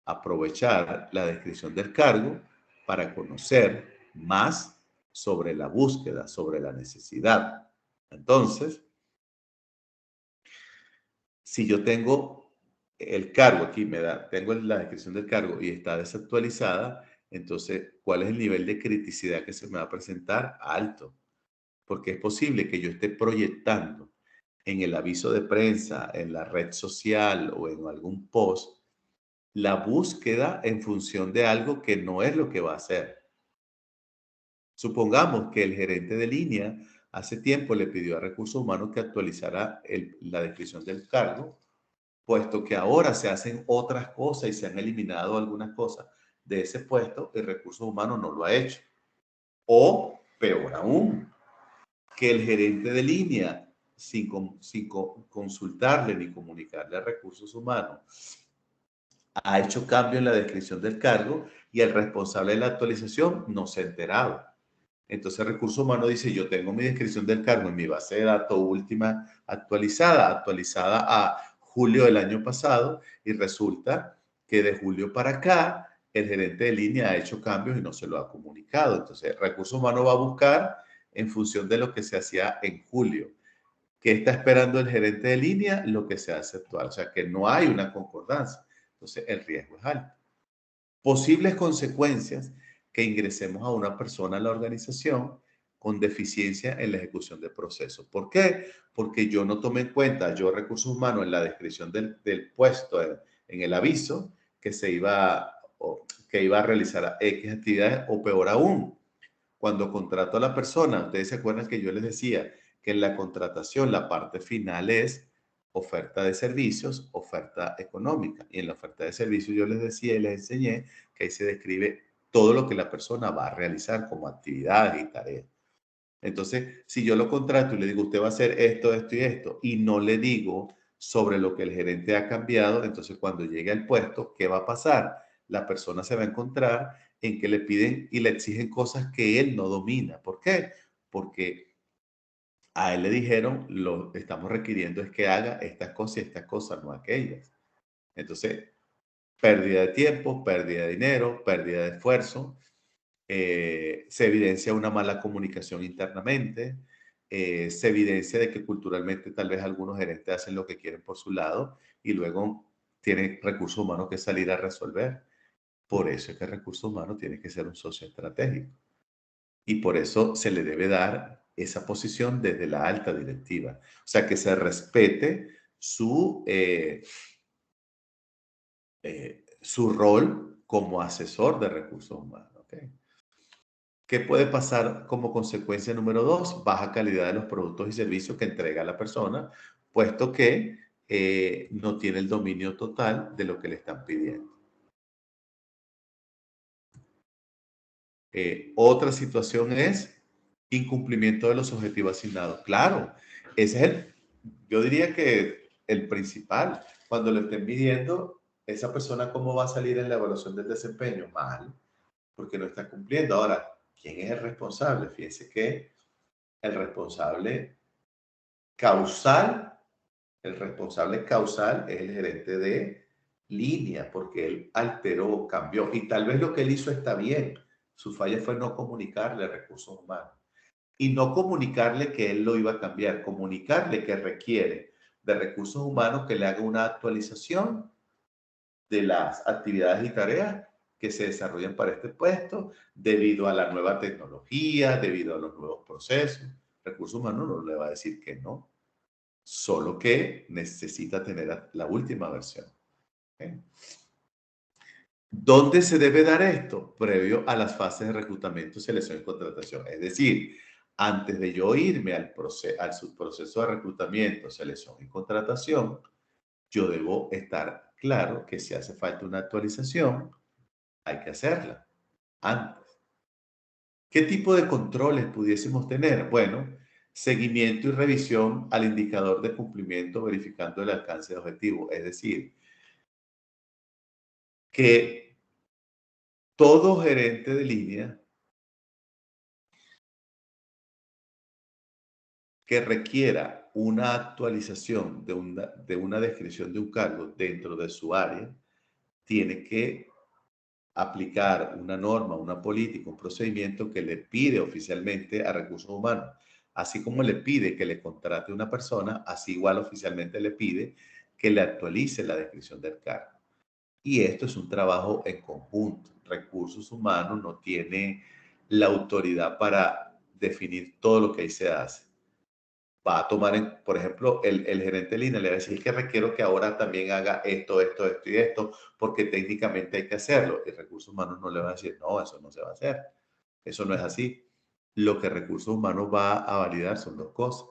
Aprovechar la descripción del cargo para conocer más sobre la búsqueda, sobre la necesidad. Entonces, si yo tengo el cargo aquí, tengo la descripción del cargo y está desactualizada, entonces, ¿cuál es el nivel de criticidad que se me va a presentar? Alto, porque es posible que yo esté proyectando en el aviso de prensa, en la red social o en algún post, la búsqueda en función de algo que no es lo que va a hacer. Supongamos que el gerente de línea hace tiempo le pidió a Recursos Humanos que actualizara la descripción del cargo, puesto que ahora se hacen otras cosas y se han eliminado algunas cosas de ese puesto y Recursos Humanos no lo ha hecho. O, peor aún, que el gerente de línea, sin consultarle ni comunicarle a Recursos Humanos, ha hecho cambio en la descripción del cargo y el responsable de la actualización no se ha enterado. Entonces, Recursos Humanos dice, yo tengo mi descripción del cargo en mi base de datos última actualizada a julio del año pasado, y resulta que de julio para acá, el gerente de línea ha hecho cambios y no se lo ha comunicado. Entonces, Recursos Humanos va a buscar en función de lo que se hacía en julio. ¿Qué está esperando el gerente de línea? Lo que se hace actual. O sea, que no hay una concordancia. Entonces, el riesgo es alto. Posibles consecuencias: que ingresemos a una persona a la organización con deficiencia en la ejecución del proceso. ¿Por qué? Porque yo no tomé en cuenta, yo recursos humanos, en la descripción del puesto, en el aviso, que que iba a realizar X actividades, o peor aún, cuando contrato a la persona. Ustedes se acuerdan que yo les decía que en la contratación la parte final es oferta de servicios, oferta económica. Y en la oferta de servicios yo les decía y les enseñé que ahí se describe todo lo que la persona va a realizar como actividades y tareas. Entonces, si yo lo contrato y le digo, usted va a hacer esto, esto y esto, y no le digo sobre lo que el gerente ha cambiado, entonces cuando llegue al puesto, ¿qué va a pasar? La persona se va a encontrar en que le piden y le exigen cosas que él no domina. ¿Por qué? Porque a él le dijeron, lo estamos requiriendo es que haga estas cosas, no aquellas. Entonces, pérdida de tiempo, pérdida de dinero, pérdida de esfuerzo. Se evidencia una mala comunicación internamente. Se evidencia de que culturalmente tal vez algunos gerentes hacen lo que quieren por su lado y luego tienen recursos humanos que salir a resolver. Por eso es que recursos humanos tiene que ser un socio estratégico. Y por eso se le debe dar esa posición desde la alta directiva. O sea, que se respete su rol como asesor de recursos humanos. ¿Okay? ¿Qué puede pasar como consecuencia número 2? Baja calidad de los productos y servicios que entrega la persona, puesto que no tiene el dominio total de lo que le están pidiendo. Otra situación es incumplimiento de los objetivos asignados. Claro, ese es yo diría que el principal. Cuando le estén midiendo, esa persona cómo va a salir en la evaluación del desempeño. Mal, porque no está cumpliendo. Ahora, ¿quién es el responsable? Fíjense que el responsable causal, el responsable causal es el gerente de línea, porque él alteró, cambió, y tal vez lo que él hizo está bien. Su falla fue no comunicarle a recursos humanos. Y no comunicarle que él lo iba a cambiar, comunicarle que requiere de recursos humanos que le haga una actualización de las actividades y tareas que se desarrollan para este puesto debido a la nueva tecnología, debido a los nuevos procesos. Recursos humanos no le va a decir que no. solo que necesita tener la última versión. ¿Okay? ¿Dónde se debe dar esto? Previo a las fases de reclutamiento, selección y contratación. Es decir, antes de yo irme al proceso de reclutamiento, selección y contratación, yo debo estar claro que si hace falta una actualización, hay que hacerla antes. ¿Qué tipo de controles pudiésemos tener? Bueno, seguimiento y revisión al indicador de cumplimiento verificando el alcance de objetivo. Es decir, que todo gerente de línea que requiera una actualización de una descripción de un cargo dentro de su área, tiene que aplicar una norma, una política, un procedimiento que le pide oficialmente a recursos humanos. Así como le pide que le contrate una persona, así igual oficialmente le pide que le actualice la descripción del cargo. Y esto es un trabajo en conjunto. Recursos humanos no tiene la autoridad para definir todo lo que ahí se hace. Va a tomar, por ejemplo, el gerente de línea le va a decir, es que requiero que ahora también haga esto, esto, esto y esto, porque técnicamente hay que hacerlo. Y recursos humanos no le va a decir, no, eso no se va a hacer. Eso no es así. Lo que recursos humanos va a validar son dos cosas.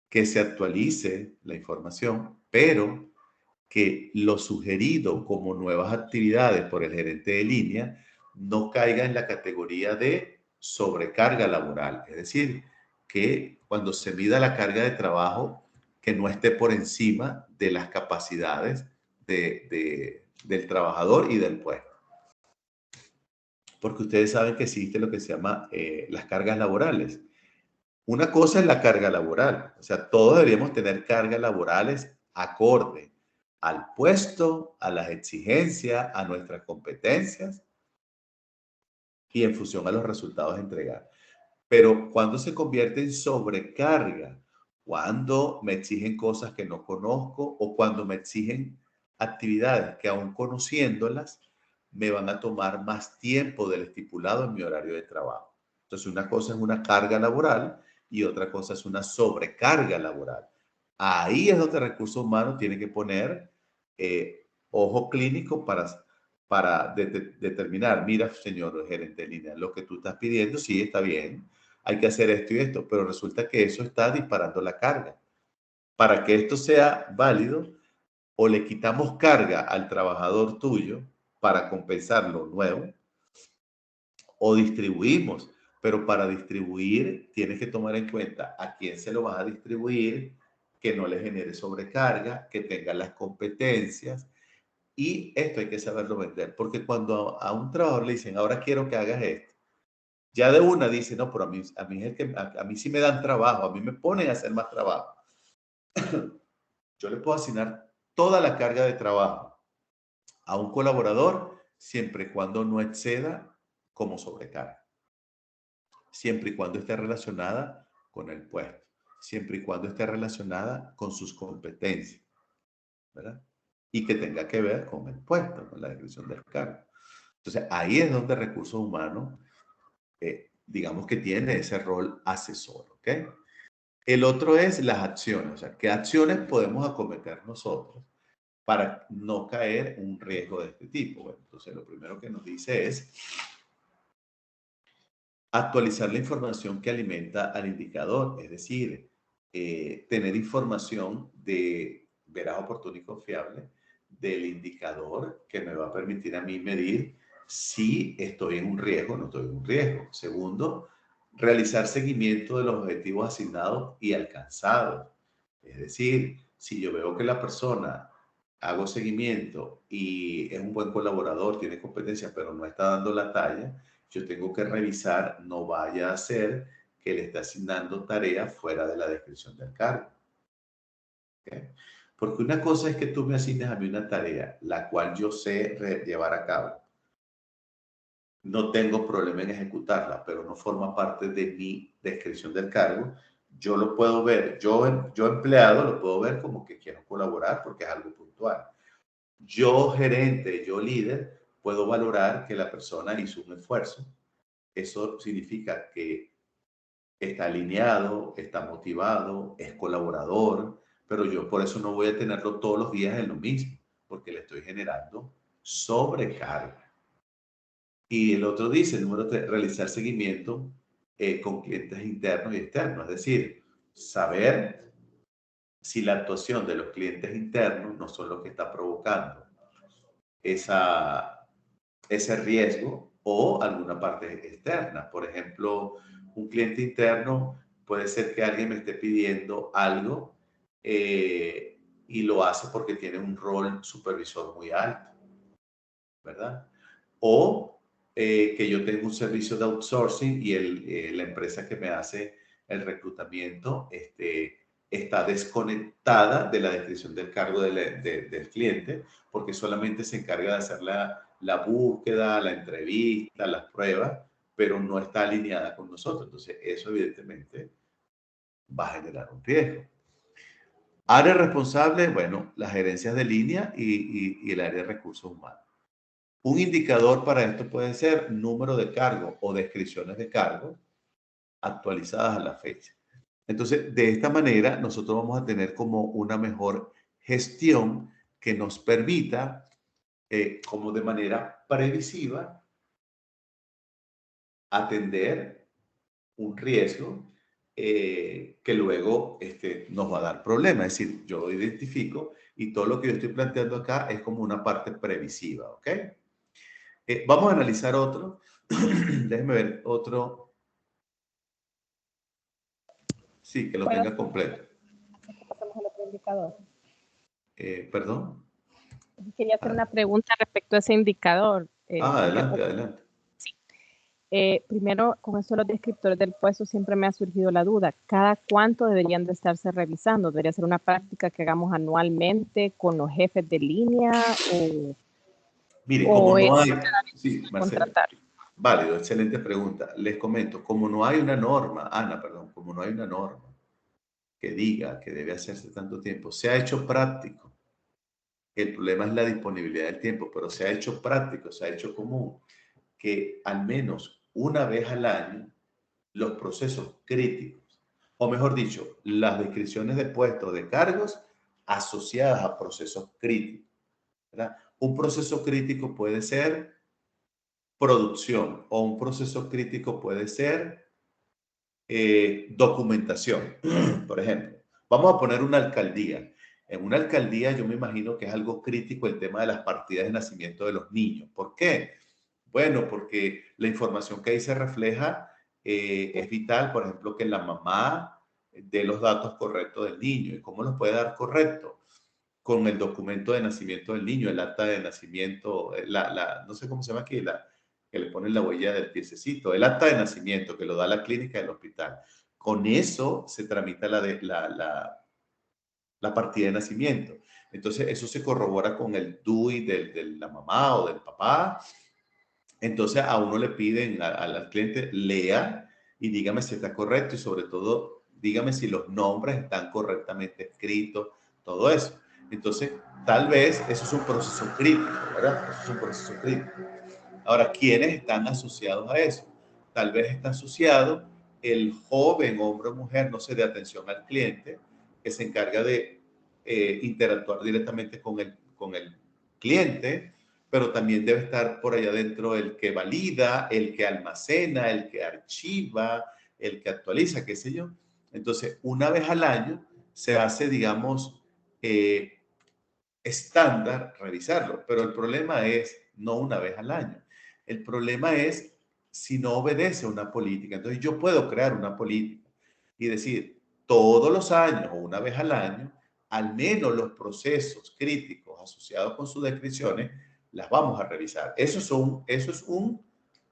Que se actualice la información, pero que lo sugerido como nuevas actividades por el gerente de línea no caiga en la categoría de sobrecarga laboral. Es decir, que cuando se mida la carga de trabajo, que no esté por encima de las capacidades del trabajador y del puesto. Porque ustedes saben que existe lo que se llama las cargas laborales. Una cosa es la carga laboral, o sea, todos deberíamos tener cargas laborales acorde al puesto, a las exigencias, a nuestras competencias y en función a los resultados entregados. Pero cuando se convierte en sobrecarga, cuando me exigen cosas que no conozco o cuando me exigen actividades que aún conociéndolas me van a tomar más tiempo del estipulado en mi horario de trabajo. Entonces, una cosa es una carga laboral y otra cosa es una sobrecarga laboral. Ahí es donde recursos humanos tiene que poner ojo clínico para determinar, mira, señor gerente de línea, lo que tú estás pidiendo sí está bien, hay que hacer esto y esto, pero resulta que eso está disparando la carga. Para que esto sea válido, o le quitamos carga al trabajador tuyo para compensar lo nuevo, o distribuimos. Pero para distribuir, tienes que tomar en cuenta a quién se lo vas a distribuir, que no le genere sobrecarga, que tenga las competencias. Y esto hay que saberlo vender, porque cuando a un trabajador le dicen, ahora quiero que hagas esto, ya de una dice, no, pero a mí sí me dan trabajo, a mí me ponen a hacer más trabajo. Yo le puedo asignar toda la carga de trabajo a un colaborador siempre y cuando no exceda como sobrecarga. Siempre y cuando esté relacionada con el puesto. Siempre y cuando esté relacionada con sus competencias. ¿Verdad? Y que tenga que ver con el puesto, con la descripción del cargo. Entonces, ahí es donde recursos humanos, digamos que tiene ese rol asesor, ¿ok? El otro es las acciones, o sea, ¿qué acciones podemos acometer nosotros para no caer en un riesgo de este tipo? Bueno, entonces, lo primero que nos dice es actualizar la información que alimenta al indicador, es decir, tener información de veraz, oportuno y confiable del indicador que me va a permitir a mí medir si estoy en un riesgo o no estoy en un riesgo. Segundo, realizar seguimiento de los objetivos asignados y alcanzados. Es decir, si yo veo que la persona hago seguimiento y es un buen colaborador, tiene competencia, pero no está dando la talla, yo tengo que revisar, no vaya a ser que le esté asignando tareas fuera de la descripción del cargo. ¿Okay? Porque una cosa es que tú me asignes a mí una tarea, la cual yo sé llevar a cabo. No tengo problema en ejecutarla, pero no forma parte de mi descripción del cargo. Yo lo puedo ver, yo empleado lo puedo ver como que quiero colaborar porque es algo puntual. Yo gerente, yo líder, puedo valorar que la persona hizo un esfuerzo. Eso significa que está alineado, está motivado, es colaborador, pero yo por eso no voy a tenerlo todos los días en lo mismo, porque le estoy generando sobrecarga. Y el otro dice, el número 3, realizar seguimiento con clientes internos y externos, es decir, saber si la actuación de los clientes internos no son los que está provocando ese riesgo o alguna parte externa. Por ejemplo, un cliente interno puede ser que alguien me esté pidiendo algo y lo hace porque tiene un rol supervisor muy alto, ¿verdad? O que yo tengo un servicio de outsourcing y la empresa que me hace el reclutamiento está desconectada de la descripción del cargo del cliente porque solamente se encarga de hacer la búsqueda, la entrevista, las pruebas, pero no está alineada con nosotros. Entonces, eso evidentemente va a generar un riesgo. Área responsable, bueno, las gerencias de línea y el área de recursos humanos. Un indicador para esto puede ser número de cargo o descripciones de cargo actualizadas a la fecha. Entonces, de esta manera, nosotros vamos a tener como una mejor gestión que nos permita, como de manera previsiva, atender un riesgo que luego nos va a dar problemas. Es decir, yo lo identifico y todo lo que yo estoy planteando acá es como una parte previsiva, ¿ok? Vamos a analizar otro. Déjenme ver otro. Sí, que lo ¿Puedo tenga completo. pasamos al otro indicador? Perdón. Quería hacer una pregunta respecto a ese indicador. Adelante, adelante. Primero, con eso los descriptores del puesto siempre me ha surgido la duda. ¿Cada cuánto deberían de estarse revisando? ¿Debería ser una práctica que hagamos anualmente con los jefes de línea Mire, como no hay... Sí, Marcelo. contratar? Válido, excelente pregunta. Les comento, como no hay una norma, Ana, perdón, como no hay una norma que diga que debe hacerse tanto tiempo, se ha hecho práctico. El problema es la disponibilidad del tiempo, pero se ha hecho práctico, se ha hecho común que al menos una vez al año los procesos críticos, o mejor dicho, las descripciones de puestos de cargos asociadas a procesos críticos, ¿verdad? Un proceso crítico puede ser producción o un proceso crítico puede ser documentación. Por ejemplo, vamos a poner una alcaldía. En una alcaldía yo me imagino que es algo crítico el tema de las partidas de nacimiento de los niños. ¿Por qué? Bueno, porque la información que ahí se refleja es vital, por ejemplo, que la mamá dé los datos correctos del niño. ¿Y cómo los puede dar correcto? Con el documento de nacimiento del niño, el acta de nacimiento, no sé cómo se llama aquí, que le ponen la huella del piececito, el acta de nacimiento que lo da la clínica del hospital. Con eso se tramita la partida de nacimiento. Entonces, eso se corrobora con el DUI de la mamá o del papá. Entonces, a uno le piden al cliente, lea y dígame si está correcto y sobre todo, dígame si los nombres están correctamente escritos, todo eso. Entonces, tal vez eso es un proceso crítico, ¿verdad? Eso es un proceso crítico. Ahora, ¿quiénes están asociados a eso? Tal vez está asociado el joven hombre o mujer, no sé, de atención al cliente, que se encarga de interactuar directamente con el cliente, pero también debe estar por allá adentro el que valida, el que almacena, el que archiva, el que actualiza, qué sé yo. Entonces, una vez al año se hace, digamos, estándar revisarlo, pero el problema es no una vez al año. El problema es si no obedece a una política. Entonces yo puedo crear una política y decir todos los años o una vez al año, al menos los procesos críticos asociados con sus descripciones, las vamos a revisar. Eso es un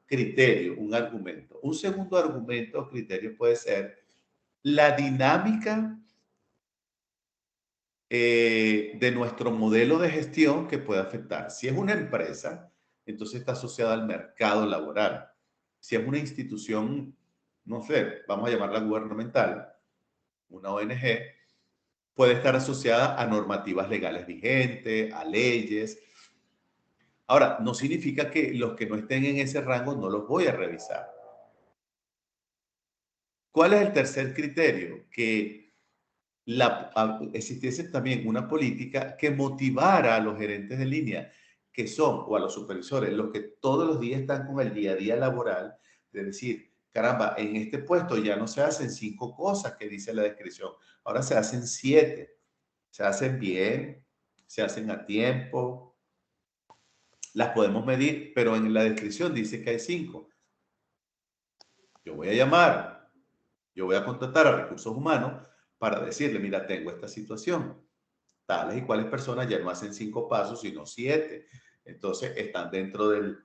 criterio, un argumento. Un segundo argumento o criterio puede ser la dinámica de nuestro modelo de gestión que puede afectar. Si es una empresa, entonces está asociada al mercado laboral. Si es una institución, no sé, vamos a llamarla gubernamental, una ONG, puede estar asociada a normativas legales vigentes, a leyes. Ahora, no significa que los que no estén en ese rango no los voy a revisar. ¿Cuál es el tercer criterio? Que existiese también una política que motivara a los gerentes de línea, que son, o a los supervisores, los que todos los días están con el día a día laboral, de decir, caramba, en este puesto ya no se hacen 5 cosas que dice la descripción, ahora se hacen 7, se hacen bien, se hacen a tiempo, las podemos medir, pero en la descripción dice que hay 5. Yo voy a llamar, yo voy a contratar a recursos humanos para decirle, mira, tengo esta situación. Tales y cuales personas ya no hacen 5 pasos, sino 7. Entonces, están dentro del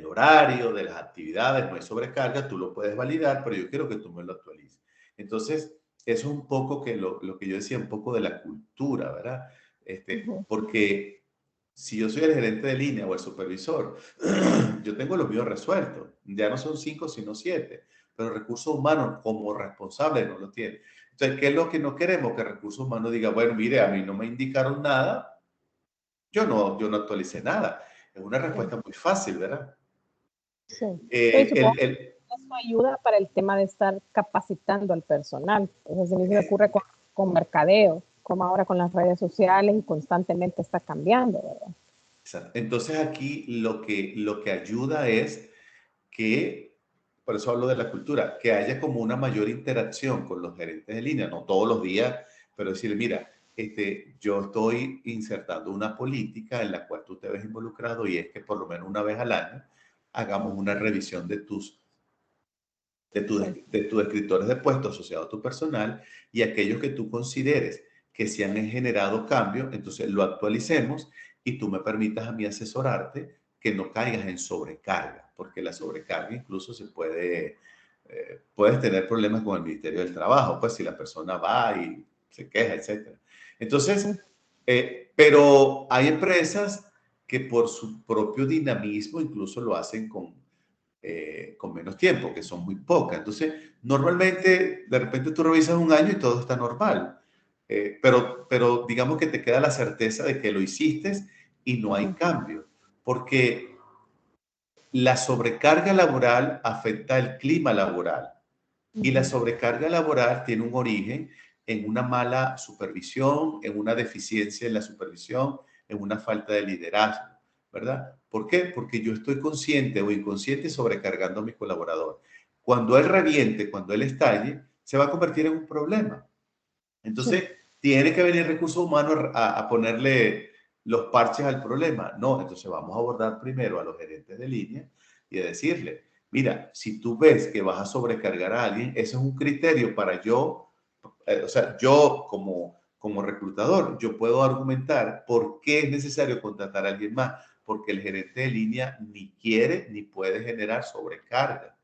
horario, de las actividades, no hay sobrecarga, tú lo puedes validar, pero yo quiero que tú me lo actualices. Entonces, eso es un poco que lo que yo decía, un poco de la cultura, ¿verdad? Porque si yo soy el gerente de línea o el supervisor, yo tengo lo mío resuelto. Ya no son 5, sino 7. Pero recursos humanos como responsable no lo tiene. Entonces, ¿qué es lo que no queremos? Que recursos humanos diga, bueno, mire, a mí no me indicaron nada, yo no actualicé nada. Es una respuesta muy fácil, ¿verdad? Sí. Pero supongo que El, eso ayuda para el tema de estar capacitando al personal. Pues así me ocurre con mercadeo, como ahora con las redes sociales y constantemente está cambiando, ¿verdad? exacto. Entonces aquí lo que ayuda es que, por eso hablo de la cultura, que haya como una mayor interacción con los gerentes de línea, no todos los días, pero decirle, mira, yo estoy insertando una política en la cual tú te ves involucrado y es que por lo menos una vez al año hagamos una revisión de tus escritores de puesto asociado a tu personal y aquellos que tú consideres que se han generado cambios, entonces lo actualicemos y tú me permitas a mí asesorarte que no caigas en sobrecarga, porque la sobrecarga incluso puedes tener problemas con el Ministerio del Trabajo, pues si la persona va y se queja, etc. Entonces, pero hay empresas que por su propio dinamismo incluso lo hacen con menos tiempo, que son muy pocas. Entonces, normalmente, de repente tú revisas un año y todo está normal, pero digamos que te queda la certeza de que lo hiciste y no hay cambio, porque la sobrecarga laboral afecta el clima laboral y la sobrecarga laboral tiene un origen en una mala supervisión, en una deficiencia en la supervisión, en una falta de liderazgo, ¿verdad? ¿Por qué? Porque yo estoy consciente o inconsciente sobrecargando a mi colaborador. Cuando él reviente, cuando él estalle, se va a convertir en un problema. Entonces, tiene que venir recursos humanos a ponerle los parches al problema. No, entonces vamos a abordar primero a los gerentes de línea y a decirle, mira, si tú ves que vas a sobrecargar a alguien, ese es un criterio para yo, o sea, yo como reclutador, yo puedo argumentar por qué es necesario contratar a alguien más, porque el gerente de línea ni quiere ni puede generar sobrecarga.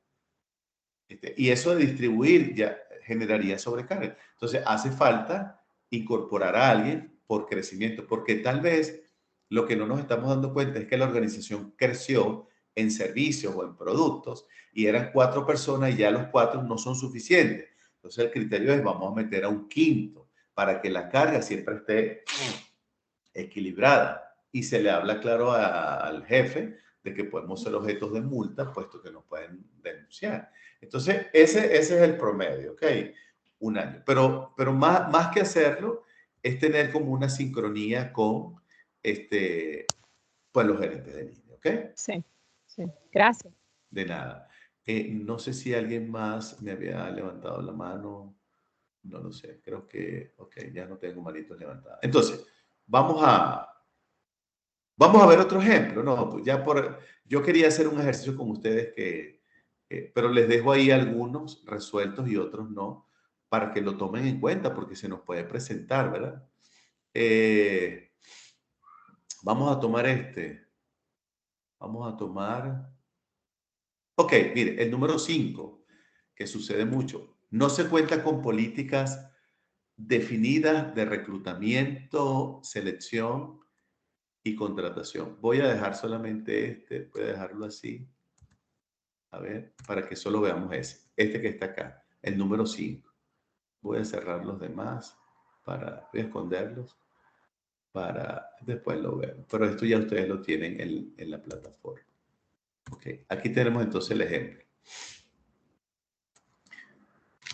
Y eso de distribuir ya generaría sobrecarga. Entonces, hace falta incorporar a alguien por crecimiento, porque tal vez lo que no nos estamos dando cuenta es que la organización creció en servicios o en productos y eran 4 personas y ya los 4 no son suficientes. Entonces, el criterio es vamos a meter a un quinto para que la carga siempre esté equilibrada y se le habla claro al jefe de que podemos ser objetos de multa, puesto que nos pueden denunciar. Entonces, ese es el promedio, ¿ok? Un año. Pero más que hacerlo, es tener como una sincronía con pues los gerentes de línea, ¿ok? Sí, sí. Gracias. De nada. No sé si alguien más me había levantado la mano. No lo sé. Creo que, ok, ya no tengo manitos levantadas. Entonces, vamos a, vamos a ver otro ejemplo, ¿no? Pues yo quería hacer un ejercicio con ustedes pero les dejo ahí algunos resueltos y otros no, para que lo tomen en cuenta, porque se nos puede presentar, ¿verdad? Eh, vamos a tomar vamos a tomar, ok, mire, el número 5, que sucede mucho, no se cuenta con políticas definidas de reclutamiento, selección y contratación. Voy a dejar solamente voy a dejarlo así. A ver, para que solo veamos ese. Este que está acá, el número 5. Voy a cerrar los demás voy a esconderlos para después lo ver. Pero esto ya ustedes lo tienen en la plataforma. Ok, aquí tenemos entonces el ejemplo.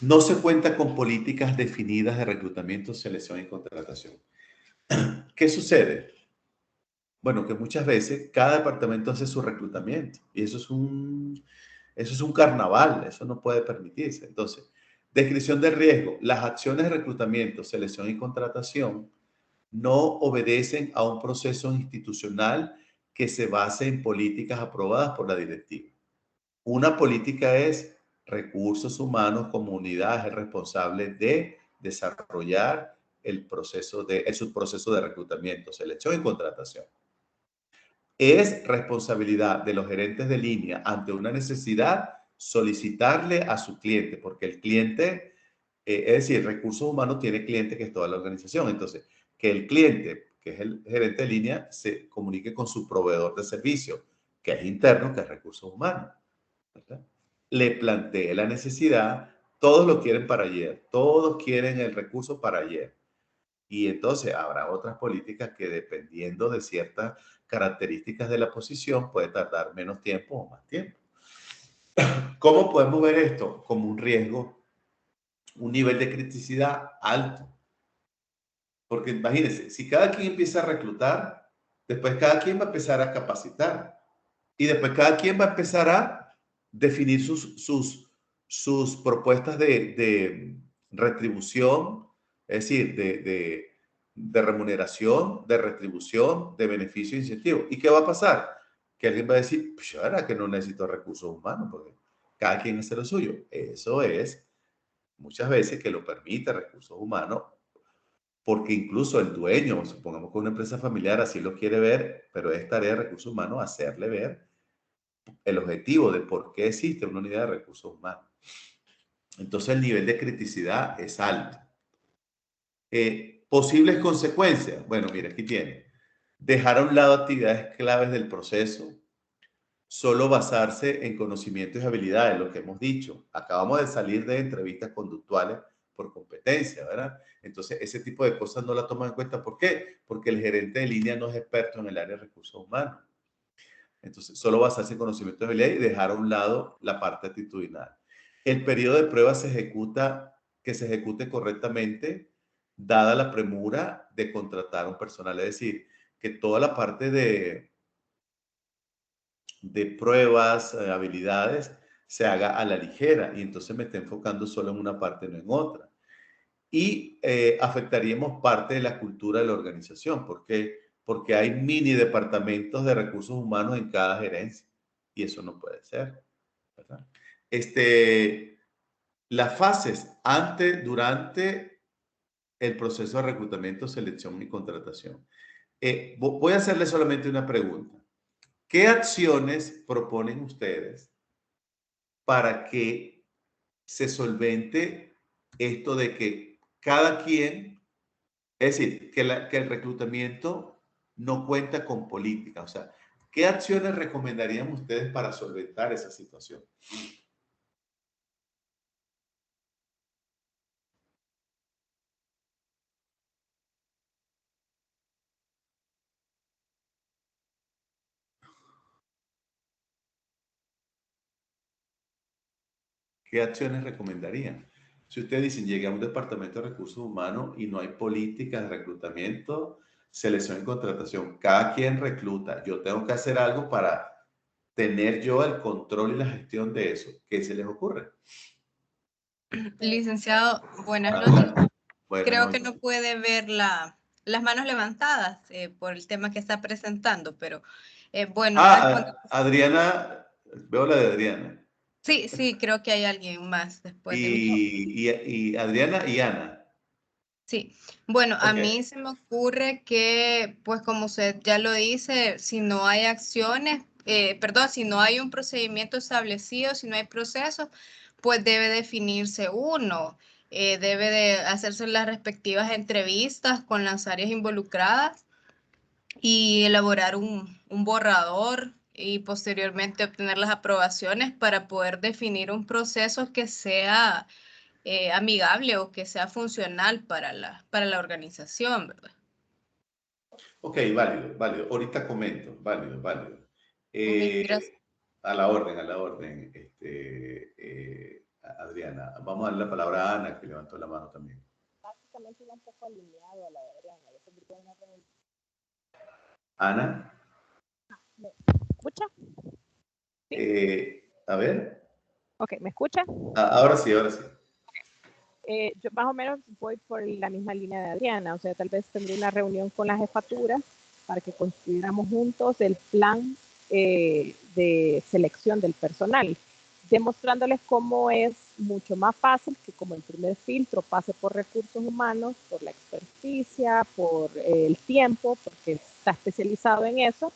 No se cuenta con políticas definidas de reclutamiento, selección y contratación. ¿Qué sucede? Bueno, que muchas veces cada departamento hace su reclutamiento y eso es un carnaval, eso no puede permitirse. Entonces, descripción de riesgo. Las acciones de reclutamiento, selección y contratación no obedecen a un proceso institucional que se base en políticas aprobadas por la directiva. Una política es recursos humanos, comunidad es el responsable de desarrollar su proceso de reclutamiento, selección y contratación. Es responsabilidad de los gerentes de línea ante una necesidad solicitarle a su cliente, porque el cliente, es decir, recursos humanos tiene cliente que es toda la organización. Entonces, que el cliente, que es el gerente de línea, se comunique con su proveedor de servicio, que es interno, que es recursos humanos, ¿verdad? Le plantee la necesidad, todos lo quieren para ayer, todos quieren el recurso para ayer. Y entonces habrá otras políticas que dependiendo de ciertas características de la posición puede tardar menos tiempo o más tiempo. ¿Cómo podemos ver esto? Como un riesgo, un nivel de criticidad alto. Porque imagínense, si cada quien empieza a reclutar, después cada quien va a empezar a capacitar y después cada quien va a empezar a definir sus propuestas de retribución, es decir, de remuneración, de retribución, de beneficio e incentivo. ¿Y qué va a pasar? Que alguien va a decir, pues ahora que no necesito recursos humanos, porque cada quien hace lo suyo. Eso es muchas veces que lo permite recursos humanos, porque incluso el dueño, supongamos que una empresa familiar así lo quiere ver, pero es tarea de recursos humanos hacerle ver el objetivo de por qué existe una unidad de recursos humanos. Entonces el nivel de criticidad es alto. Posibles consecuencias. Bueno, mira, aquí tiene. Dejar a un lado actividades claves del proceso, solo basarse en conocimientos y habilidades, lo que hemos dicho. Acabamos de salir de entrevistas conductuales por competencia, ¿verdad? Entonces, ese tipo de cosas no la toman en cuenta. ¿Por qué? Porque el gerente de línea no es experto en el área de recursos humanos. Entonces, solo basarse en conocimientos y habilidades y dejar a un lado la parte actitudinal. El periodo de prueba que se ejecute correctamente, dada la premura de contratar un personal. Es decir, que toda la parte de pruebas, habilidades, se haga a la ligera y entonces me esté enfocando solo en una parte, no en otra. Y afectaríamos parte de la cultura de la organización. ¿Por qué? Porque hay mini departamentos de recursos humanos en cada gerencia y eso no puede ser, ¿verdad? Las fases antes, durante el proceso de reclutamiento, selección y contratación. Voy a hacerle solamente una pregunta. ¿Qué acciones proponen ustedes para que se solvente esto de que cada quien, es decir, que el reclutamiento no cuenta con política? O sea, ¿qué acciones recomendarían ustedes para solventar esa situación? ¿Qué acciones recomendarían? Si ustedes dicen, llegué a un departamento de recursos humanos y no hay políticas de reclutamiento, selección y contratación, cada quien recluta, yo tengo que hacer algo para tener yo el control y la gestión de eso. ¿Qué se les ocurre? Licenciado, buenas noches. Bueno, Creo que no puede ver las manos levantadas por el tema que está presentando, pero bueno. Adriana, veo la de Adriana. Sí, creo que hay alguien más después de mí. Y Adriana y Ana. Sí, bueno, a Ok. mí se me ocurre que, pues como usted ya lo dice, si no hay acciones, si no hay un procedimiento establecido, si no hay procesos, pues debe definirse uno, debe de hacerse las respectivas entrevistas con las áreas involucradas y elaborar un borrador y posteriormente obtener las aprobaciones para poder definir un proceso que sea amigable o que sea funcional para la organización, ¿verdad? Ok, válido. Ahorita comento, válido. Ok, gracias. A la orden, Adriana. Ana. Vamos a darle la palabra a Ana, que levantó la mano también. Básicamente iba un poco alineado a la de Adriana. Ana. ¿Me escucha? A ver. Ok, ¿me escucha? Ahora sí, ahora sí. Yo más o menos voy por la misma línea de Adriana, o sea, tal vez tendré una reunión con las jefaturas para que construyéramos juntos el plan de selección del personal, demostrándoles cómo es mucho más fácil que como el primer filtro pase por recursos humanos, por la experticia, por el tiempo, porque está especializado en eso,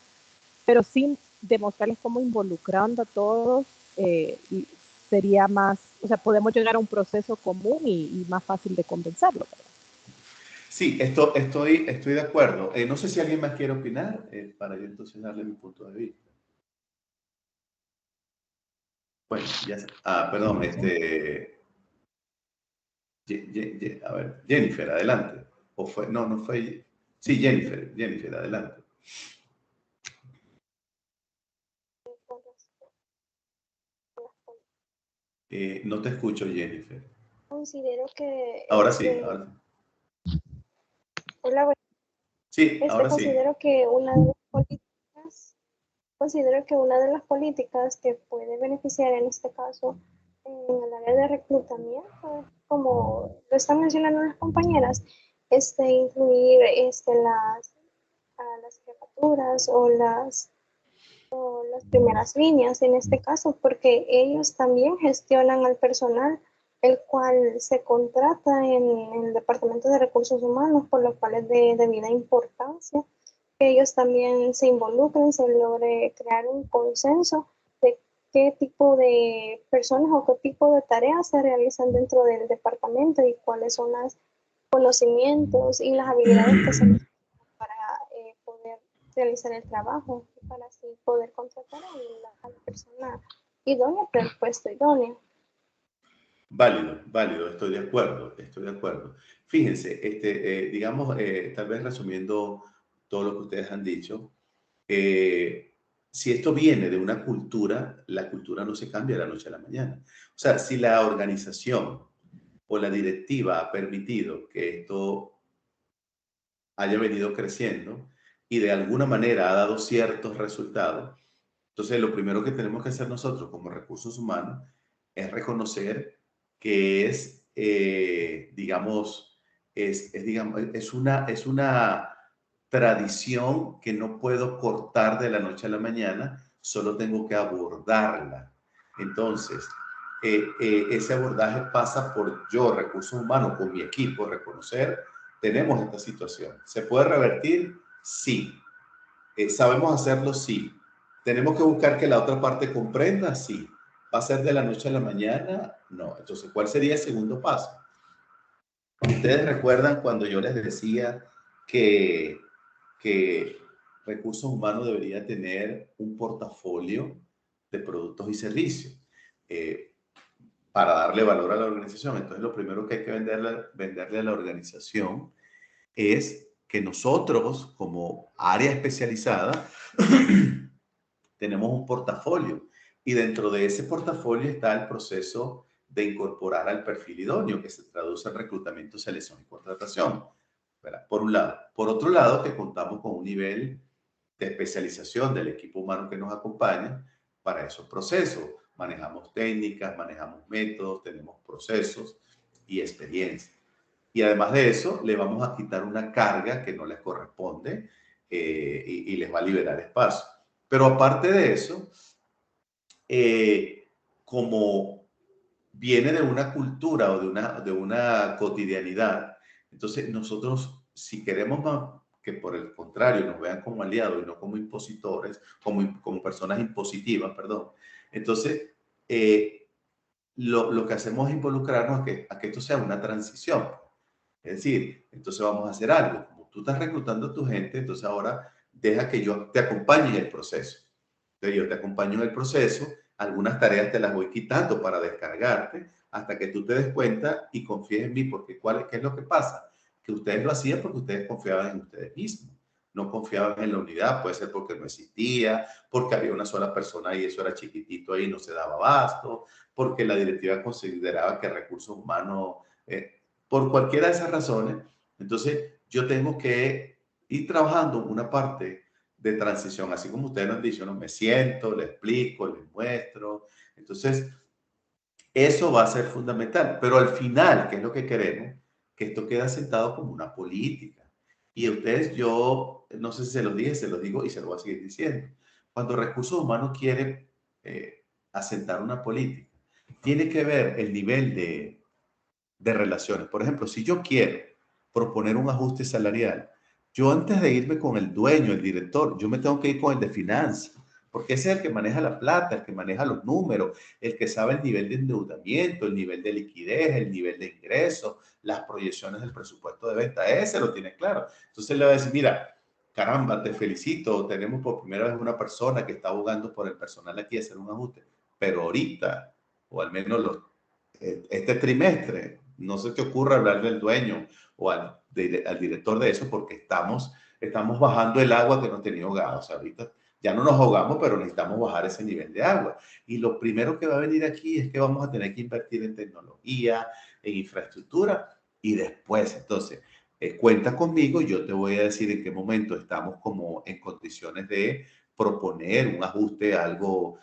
pero sin demostrarles cómo involucrando a todos sería más, o sea, podemos llegar a un proceso común y más fácil de convencerlo. Sí, estoy de acuerdo. No sé si alguien más quiere opinar para yo entonces darle mi punto de vista. Bueno, ya. Perdón, a ver, Jennifer, adelante. ¿O fue? No, no fue. Sí, Jennifer, adelante. No te escucho, Jennifer. Considero que... Ahora sí, ahora sí. Hola, Sí, ahora sí. considero que una de las políticas que puede beneficiar en este caso en el área de reclutamiento, como lo están mencionando las compañeras, incluir a las jefaturas o las primeras líneas en este caso, porque ellos también gestionan al personal, el cual se contrata en el Departamento de Recursos Humanos, por lo cual es de debida importancia que ellos también se involucren, se logre crear un consenso de qué tipo de personas o qué tipo de tareas se realizan dentro del departamento y cuáles son los conocimientos y las habilidades que se necesitan para poder realizar el trabajo y para así poder contratar a la persona idónea para el puesto idóneo. Válido, estoy de acuerdo. Fíjense, digamos, tal vez resumiendo todo lo que ustedes han dicho, si esto viene de una cultura, la cultura no se cambia de la noche a la mañana. O sea, si la organización o la directiva ha permitido que esto haya venido creciendo y de alguna manera ha dado ciertos resultados, entonces lo primero que tenemos que hacer nosotros como recursos humanos es reconocer que digamos, es una tradición que no puedo cortar de la noche a la mañana, solo tengo que abordarla. Entonces, ese abordaje pasa por yo, recursos humanos, con mi equipo, reconocer, tenemos esta situación. ¿Se puede revertir? Sí. ¿Sabemos hacerlo? Sí. ¿Tenemos que buscar que la otra parte comprenda? Sí. ¿Va a ser de la noche a la mañana? No. Entonces, ¿cuál sería el segundo paso? Ustedes recuerdan cuando yo les decía que recursos humanos debería tener un portafolio de productos y servicios para darle valor a la organización. Entonces, lo primero que hay que venderle a la organización es que nosotros, como área especializada, tenemos un portafolio y dentro de ese portafolio está el proceso de incorporar al perfil idóneo, que se traduce en reclutamiento, selección y contratación. ¿Verdad? Por un lado. Por otro lado, que contamos con un nivel de especialización del equipo humano que nos acompaña para esos procesos. Manejamos técnicas, manejamos métodos, tenemos procesos y experiencia. Y además de eso, le vamos a quitar una carga que no les corresponde y les va a liberar espacio. Pero aparte de eso, como viene de una cultura o de una cotidianidad, entonces nosotros, si queremos que por el contrario nos vean como aliados y no como impositores, como personas impositivas, perdón, entonces lo que hacemos es involucrarnos a que esto sea una transición. Es decir, entonces vamos a hacer algo. Como tú estás reclutando a tu gente, entonces ahora deja que yo te acompañe en el proceso. Entonces yo te acompaño en el proceso, algunas tareas te las voy quitando para descargarte hasta que tú te des cuenta y confíes en mí, porque ¿qué es lo que pasa? Que ustedes lo hacían porque ustedes confiaban en ustedes mismos. no confiaban en la unidad, puede ser porque no existía, porque había una sola persona y eso era chiquitito ahí y no se daba abasto, porque la directiva consideraba que recursos humanos, por cualquiera de esas razones. Entonces, yo tengo que ir trabajando una parte de transición, así como ustedes nos han dicho, ¿no? Me siento, le explico, le muestro. Entonces, eso va a ser fundamental, pero al final, ¿qué es lo que queremos? Que esto quede sentado como una política. Y a ustedes, yo no sé si se los dije, se los digo y se lo voy a seguir diciendo. Cuando Recursos Humanos quiere asentar una política, tiene que ver el nivel de relaciones. Por ejemplo, si yo quiero proponer un ajuste salarial, yo antes de irme con el dueño, el director, yo me tengo que ir con el de finanzas, porque ese es el que maneja la plata, el que maneja los números, el que sabe el nivel de endeudamiento, el nivel de liquidez, el nivel de ingresos, las proyecciones del presupuesto de venta. Ese lo tiene claro. Entonces le va a decir, mira, caramba, te felicito, tenemos por primera vez una persona que está abogando por el personal aquí a hacer un ajuste, pero ahorita, o al menos este trimestre, no se te ocurra hablar del dueño o al director de eso porque estamos bajando el agua que nos tenía ahogados. O sea, ahorita ya no nos ahogamos, pero necesitamos bajar ese nivel de agua. Y lo primero que va a venir aquí es que vamos a tener que invertir en tecnología, en infraestructura y después, entonces, cuenta conmigo, yo te voy a decir en qué momento estamos como en condiciones de proponer un ajuste, algo,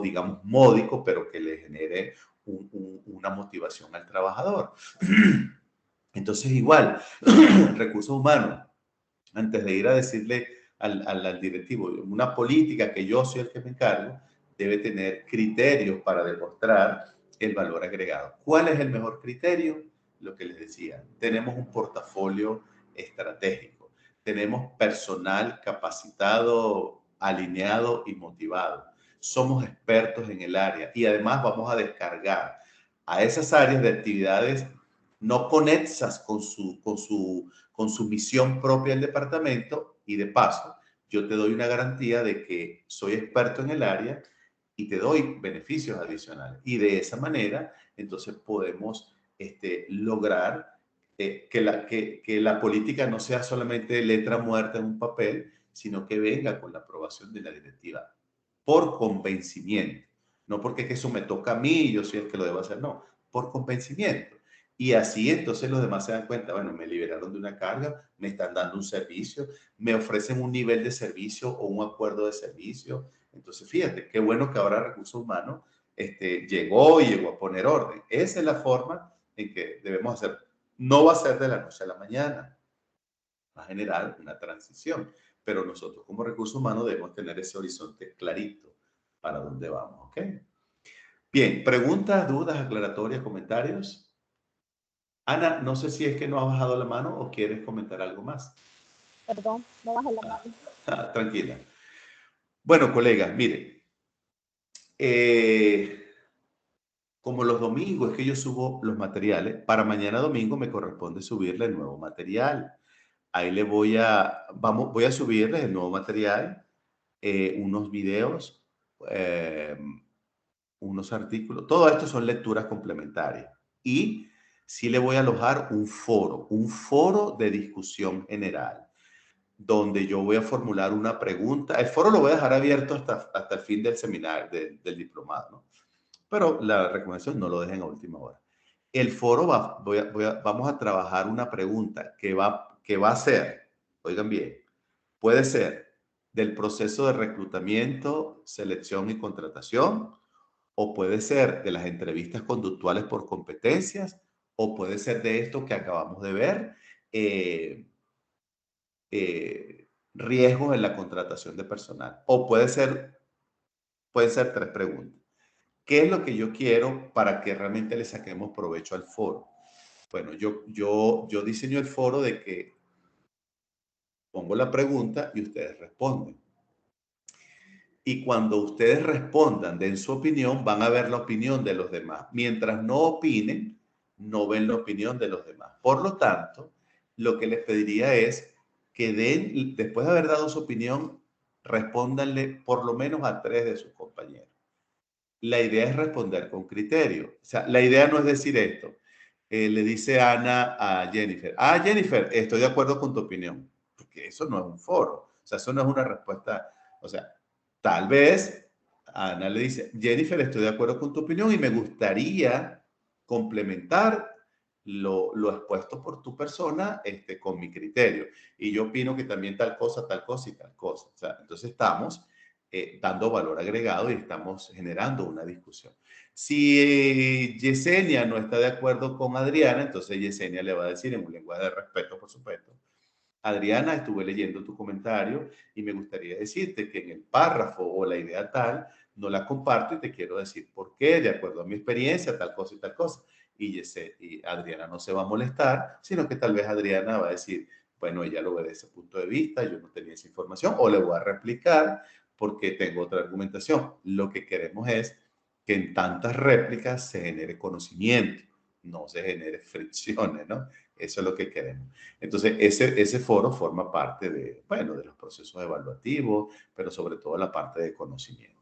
digamos, módico, pero que le genere una motivación al trabajador. Entonces, igual, recursos humanos, antes de ir a decirle al directivo una política que yo soy el que me encargo, debe tener criterios para demostrar el valor agregado. ¿Cuál es el mejor criterio? Lo que les decía, tenemos un portafolio estratégico, tenemos personal capacitado, alineado y motivado. Somos expertos en el área y además vamos a descargar a esas áreas de actividades no conexas con su misión propia del departamento y de paso, yo te doy una garantía de que soy experto en el área y te doy beneficios adicionales. Y de esa manera, entonces podemos lograr que la política no sea solamente letra muerta en un papel, sino que venga con la aprobación de la directiva por convencimiento. No porque eso me toca a mí, yo soy el que lo debo hacer, no, por convencimiento. Y así entonces los demás se dan cuenta, bueno, me liberaron de una carga, me están dando un servicio, me ofrecen un nivel de servicio o un acuerdo de servicio. Entonces, fíjate, qué bueno que ahora Recursos Humanos llegó a poner orden. Esa es la forma en que debemos hacer. No va a ser de la noche a la mañana, va a generar una transición, pero nosotros como Recursos Humanos debemos tener ese horizonte clarito para dónde vamos, ¿ok? Bien, preguntas, dudas, aclaratorias, comentarios. Ana, no sé si es que no has bajado la mano o quieres comentar algo más. Perdón, no bajé la mano. Tranquila. Bueno, colegas, miren, como los domingos es que yo subo los materiales, para mañana domingo me corresponde subirle el nuevo material. Ahí le voy a subirles el nuevo material, unos videos, unos artículos. Todo esto son lecturas complementarias. Y sí le voy a alojar un foro de discusión general, donde yo voy a formular una pregunta. El foro lo voy a dejar abierto hasta el fin del seminario, del diplomado, ¿no? Pero la recomendación no lo dejen a última hora. El foro vamos a trabajar una pregunta que va a ser, oigan bien, puede ser del proceso de reclutamiento, selección y contratación, o puede ser de las entrevistas conductuales por competencias, o puede ser de esto que acabamos de ver, riesgos en la contratación de personal. O pueden ser tres preguntas. ¿Qué es lo que yo quiero para que realmente le saquemos provecho al foro? Bueno, yo diseño el foro de que pongo la pregunta y ustedes responden. Y cuando ustedes respondan, den su opinión, van a ver la opinión de los demás. Mientras no opinen, no ven la opinión de los demás. Por lo tanto, lo que les pediría es que después de haber dado su opinión, respóndanle por lo menos a 3 de sus compañeros. La idea es responder con criterio. O sea, la idea no es decir esto. Le dice Ana a Jennifer, Jennifer, estoy de acuerdo con tu opinión. que eso no es un foro, o sea, eso no es una respuesta, o sea, tal vez Ana le dice, Jennifer, estoy de acuerdo con tu opinión y me gustaría complementar lo expuesto por tu persona con mi criterio. Y yo opino que también tal cosa y tal cosa. O sea, entonces estamos dando valor agregado y estamos generando una discusión. Si Yesenia no está de acuerdo con Adriana, entonces Yesenia le va a decir en un lenguaje de respeto, por supuesto, Adriana, estuve leyendo tu comentario y me gustaría decirte que en el párrafo o la idea tal no la comparto y te quiero decir por qué, de acuerdo a mi experiencia, tal cosa y tal cosa. Y Adriana no se va a molestar, sino que tal vez Adriana va a decir, bueno, ella lo ve desde ese punto de vista, yo no tenía esa información, o le voy a replicar porque tengo otra argumentación. Lo que queremos es que en tantas réplicas se genere conocimiento, no se genere fricciones, ¿no? Eso es lo que queremos. Entonces, ese foro forma parte de, bueno, de los procesos evaluativos, pero sobre todo la parte de conocimiento.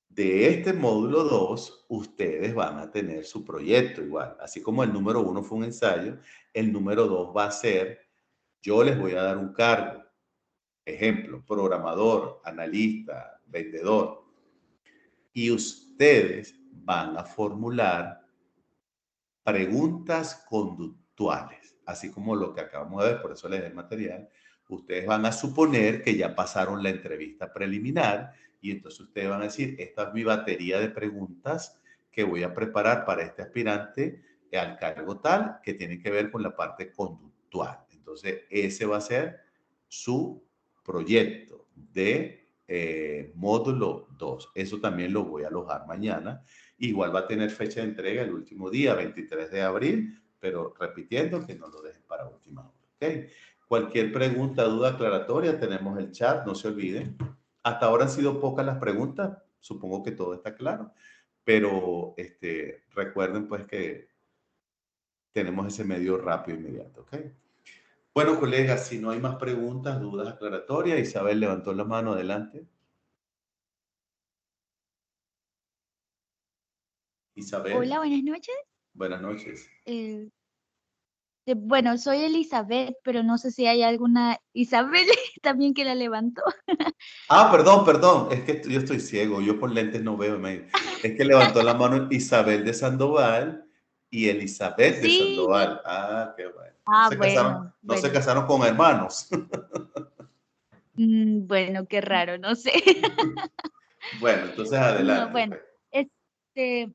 De este módulo 2, ustedes van a tener su proyecto igual. Así como el número 1 fue un ensayo, el número 2 va a ser, yo les voy a dar un cargo. Ejemplo, programador, analista, vendedor. Y ustedes van a formular preguntas conductuales, así como lo que acabamos de ver, por eso les doy el material. Ustedes van a suponer que ya pasaron la entrevista preliminar y entonces ustedes van a decir, esta es mi batería de preguntas que voy a preparar para este aspirante al cargo tal que tiene que ver con la parte conductual. Entonces, ese va a ser su proyecto de módulo 2. Eso también lo voy a alojar mañana. Igual va a tener fecha de entrega el último día, 23 de abril, pero repitiendo que no lo dejen para última hora. ¿Okay? Cualquier pregunta, duda aclaratoria, tenemos el chat, no se olviden. Hasta ahora han sido pocas las preguntas, supongo que todo está claro, pero recuerden pues que tenemos ese medio rápido inmediato. ¿Ok? Bueno, colegas, si no hay más preguntas, dudas aclaratorias, Isabel levantó la mano, adelante. Isabel. Hola, buenas noches. Buenas noches. Bueno, soy Elizabeth, pero no sé si hay alguna Isabel también que la levantó. Ah, perdón, es que yo estoy ciego, yo por lentes no veo. Es que levantó la mano Isabel de Sandoval y Elizabeth de Sí. Sandoval. Ah, qué bueno. Ah, No se bueno. casaron con hermanos. Bueno, qué raro, no sé. Bueno, entonces No, adelante, bueno, pues.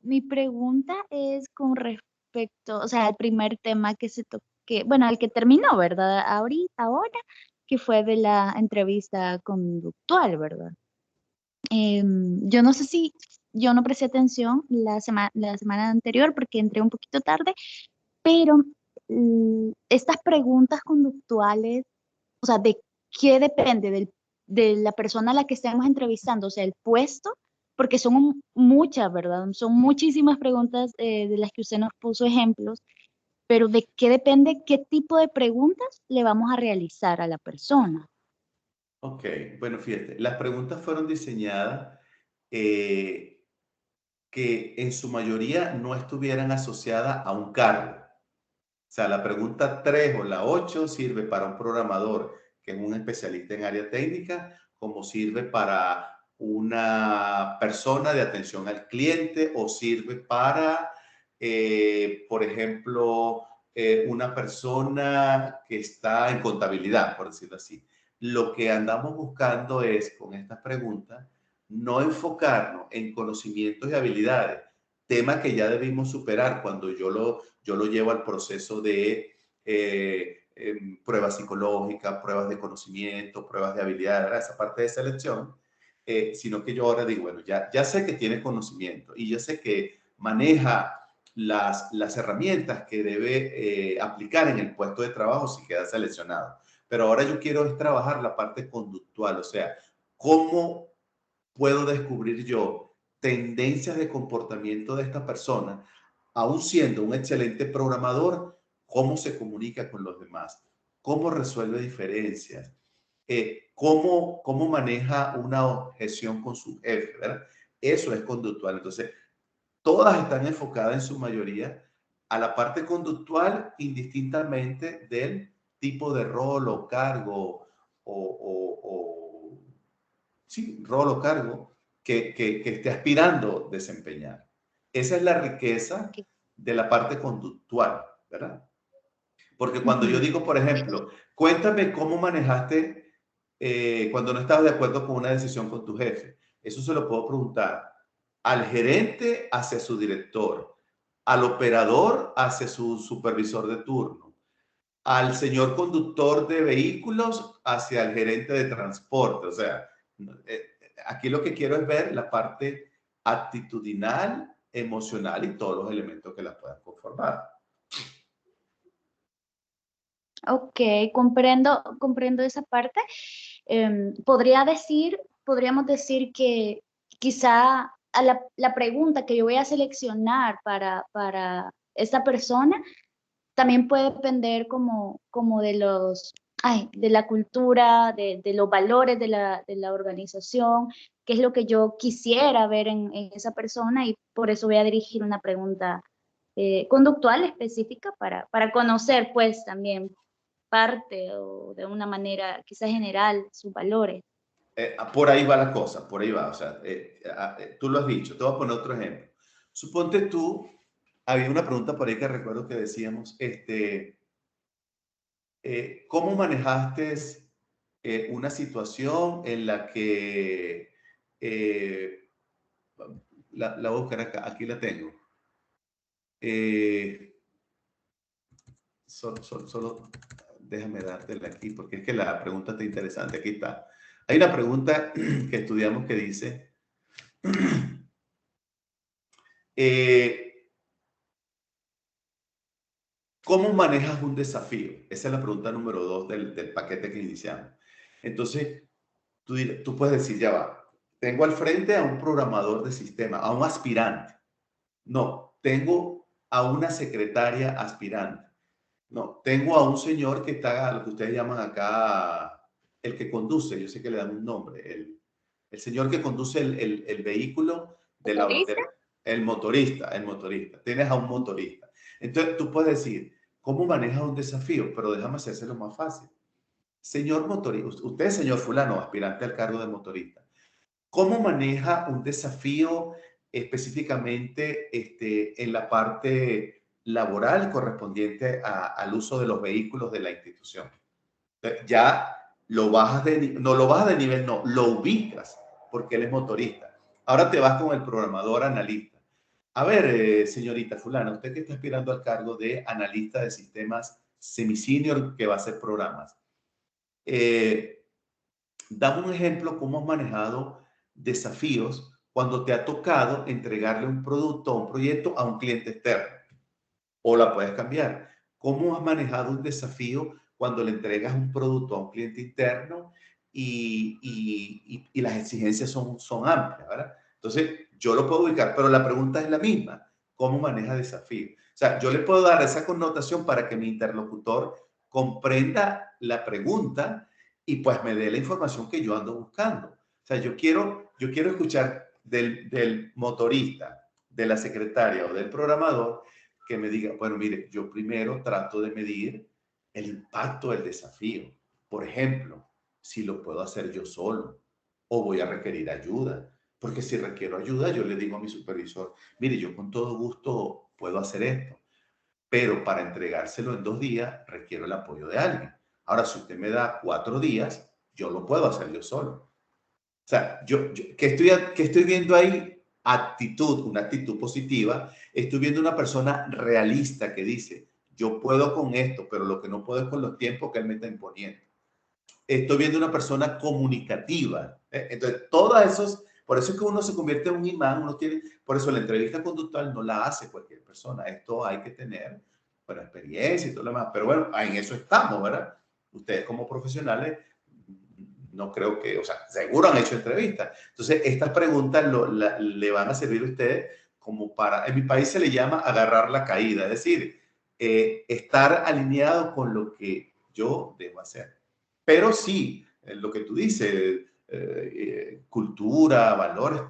mi pregunta es con respecto, o sea, al primer tema que se tocó, bueno, al que terminó, ¿verdad? Ahora, que fue de la entrevista conductual, ¿verdad? Yo no sé si yo no presté atención la semana anterior porque entré un poquito tarde, pero estas preguntas conductuales, o sea, ¿de qué depende de la persona a la que estemos entrevistando? O sea, el puesto, porque son muchas, ¿verdad? Son muchísimas preguntas de las que usted nos puso ejemplos, pero ¿de qué depende qué tipo de preguntas le vamos a realizar a la persona? Ok, bueno, fíjate, las preguntas fueron diseñadas que en su mayoría no estuvieran asociadas a un cargo. O sea, la pregunta 3 o la 8 sirve para un programador que es un especialista en área técnica, como sirve para una persona de atención al cliente o sirve para, por ejemplo, una persona que está en contabilidad, por decirlo así. Lo que andamos buscando es, con estas preguntas, no enfocarnos en conocimientos y habilidades, tema que ya debimos superar cuando yo lo llevo al proceso de pruebas psicológicas, pruebas de conocimiento, pruebas de habilidad, ¿verdad? Esa parte de selección, sino que yo ahora digo, bueno, ya sé que tiene conocimiento y ya sé que maneja las herramientas que debe aplicar en el puesto de trabajo si queda seleccionado. Pero ahora yo quiero es trabajar la parte conductual, o sea, cómo puedo descubrir yo tendencias de comportamiento de esta persona, aún siendo un excelente programador, cómo se comunica con los demás, cómo resuelve diferencias, cómo maneja una objeción con su jefe, ¿verdad? Eso es conductual. Entonces, todas están enfocadas en su mayoría a la parte conductual indistintamente del tipo de rol o cargo sí, rol o cargo que esté aspirando a desempeñar. Esa es la riqueza Ok. de la parte conductual, ¿verdad? Porque cuando yo Ujú. digo, por ejemplo, cuéntame cómo manejaste cuando no estabas de acuerdo con una decisión con tu jefe. Eso se lo puedo preguntar al gerente hacia su director, al operador hacia su supervisor de turno, al señor conductor de vehículos hacia el gerente de transporte. O sea, aquí lo que quiero es ver la parte actitudinal, emocional y todos los elementos que la puedan conformar. Ok, comprendo esa parte. Podríamos decir que quizá a la pregunta que yo voy a seleccionar para esta persona también puede depender como de la cultura, de los valores de la organización, qué es lo que yo quisiera ver en esa persona, y por eso voy a dirigir una pregunta conductual específica para conocer pues también parte o de una manera quizás general sus valores. Por ahí va la cosa, por ahí va. O sea, tú lo has dicho. Te voy a poner otro ejemplo. Suponte tú, había una pregunta por ahí que recuerdo que decíamos, ¿cómo manejaste una situación en la que, la voy a buscar acá, aquí la tengo. Solo déjame dártela aquí porque es que la pregunta está interesante. Aquí está. Hay una pregunta que estudiamos que dice, ¿cómo manejas un desafío? Esa es la pregunta número 2 del paquete que iniciamos. Entonces, tú puedes decir, ya va, tengo al frente a un programador de sistema, a un aspirante. No, tengo a una secretaria aspirante. No, tengo a un señor que está, lo que ustedes llaman acá, el que conduce, yo sé que le dan un nombre, el señor que conduce el vehículo de ¿Motorista? el motorista, el motorista. Tienes a un motorista. Entonces tú puedes decir, ¿cómo manejas un desafío? Pero déjame hacérselo más fácil. Señor motorista, usted, señor fulano, aspirante al cargo de motorista, ¿cómo maneja un desafío específicamente en la parte laboral correspondiente al uso de los vehículos de la institución? Ya lo bajas no lo bajas de nivel, no, lo ubicas porque él es motorista. Ahora te vas con el programador analista. A ver, señorita fulana, usted que está aspirando al cargo de analista de sistemas semi-senior que va a hacer programas. Dame un ejemplo cómo has manejado desafíos cuando te ha tocado entregarle un producto o un proyecto a un cliente externo. O la puedes cambiar. ¿Cómo has manejado un desafío cuando le entregas un producto a un cliente interno y las exigencias son amplias, ¿verdad? Entonces, yo lo puedo ubicar, pero la pregunta es la misma. ¿Cómo maneja desafíos? O sea, yo le puedo dar esa connotación para que mi interlocutor comprenda la pregunta y pues me dé la información que yo ando buscando. O sea, yo quiero escuchar del motorista, de la secretaria o del programador que me diga, bueno, mire, yo primero trato de medir el impacto del desafío. Por ejemplo, si lo puedo hacer yo solo o voy a requerir ayuda. Porque si requiero ayuda, yo le digo a mi supervisor, mire, yo con todo gusto puedo hacer esto, pero para entregárselo en 2 días requiero el apoyo de alguien. Ahora, si usted me da 4 días, yo lo puedo hacer yo solo. O sea, ¿qué estoy viendo ahí? Actitud, una actitud positiva. Estoy viendo una persona realista que dice, yo puedo con esto, pero lo que no puedo es con los tiempos que él me está imponiendo. Estoy viendo una persona comunicativa. Entonces, todas esos, por eso es que uno se convierte en un imán, por eso la entrevista conductual no la hace cualquier persona. Esto hay que tener, bueno, experiencia y todo lo demás. Pero bueno, en eso estamos, ¿verdad? Ustedes como profesionales no creo que, o sea, seguro han hecho entrevistas. Entonces, estas preguntas le van a servir a ustedes como para, en mi país se le llama agarrar la caída, es decir, estar alineado con lo que yo debo hacer. Pero sí, lo que tú dices, cultura, valores,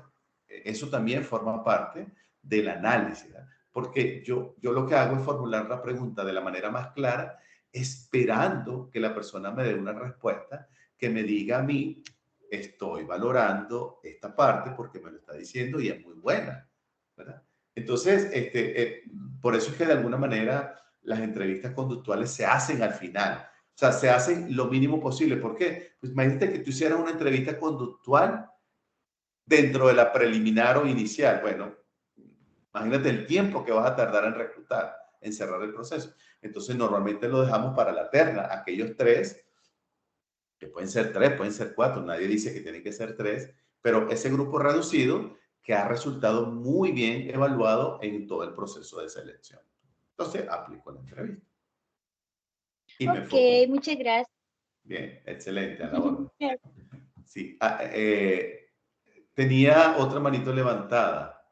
eso también forma parte del análisis, ¿verdad? porque yo lo que hago es formular la pregunta de la manera más clara, esperando que la persona me dé una respuesta que me diga a mí, estoy valorando esta parte porque me lo está diciendo y es muy buena, ¿verdad? Entonces, por eso es que de alguna manera las entrevistas conductuales se hacen al final. O sea, se hacen lo mínimo posible. ¿Por qué? Pues imagínate que tú hicieras una entrevista conductual dentro de la preliminar o inicial. Bueno, imagínate el tiempo que vas a tardar en reclutar, en cerrar el proceso. Entonces, normalmente lo dejamos para la terna. Aquellos 3, que pueden ser 3, pueden ser 4, nadie dice que tienen que ser 3, pero ese grupo reducido que ha resultado muy bien evaluado en todo el proceso de selección. Entonces, aplico la entrevista. Y me Ok, enfoco. muchas gracias. Bien, excelente, a la orden. Sí, tenía otra manito levantada.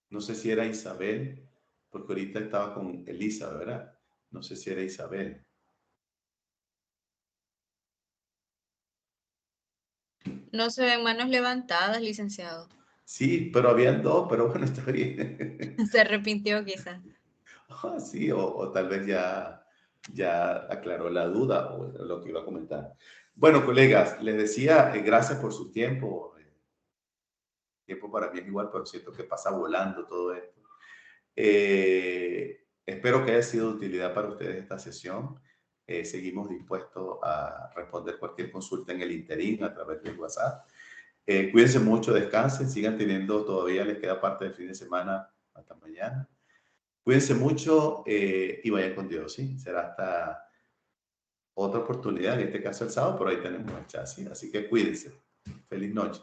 No sé si era Isabel, porque ahorita estaba con Elisa, ¿verdad? No sé si era Isabel. No se ven manos levantadas, licenciado. Sí, pero habían 2, pero bueno, está bien. Se arrepintió quizás. Sí, o tal vez ya aclaró la duda o lo que iba a comentar. Bueno, colegas, les decía, gracias por su tiempo. Tiempo para mí es igual, pero siento que pasa volando todo esto. Espero que haya sido de utilidad para ustedes esta sesión. Seguimos dispuestos a responder cualquier consulta en el interín a través del WhatsApp. Cuídense mucho, descansen, sigan teniendo, todavía les queda parte del fin de semana hasta mañana. Cuídense mucho y vayan con Dios, ¿sí? Será hasta otra oportunidad, en este caso el sábado, por ahí tenemos el chat, ¿sí? Así que cuídense. Feliz noche.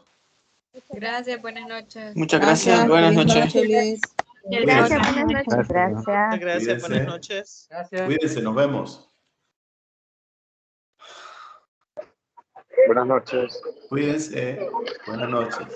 Gracias, buenas noches. Muchas gracias, buenas noches. Luis. Gracias, buenas noches. Gracias. Muchas gracias, buenas Cuídense. noches. Gracias. Cuídense, nos vemos. Buenas noches. Cuídense. Buenas noches.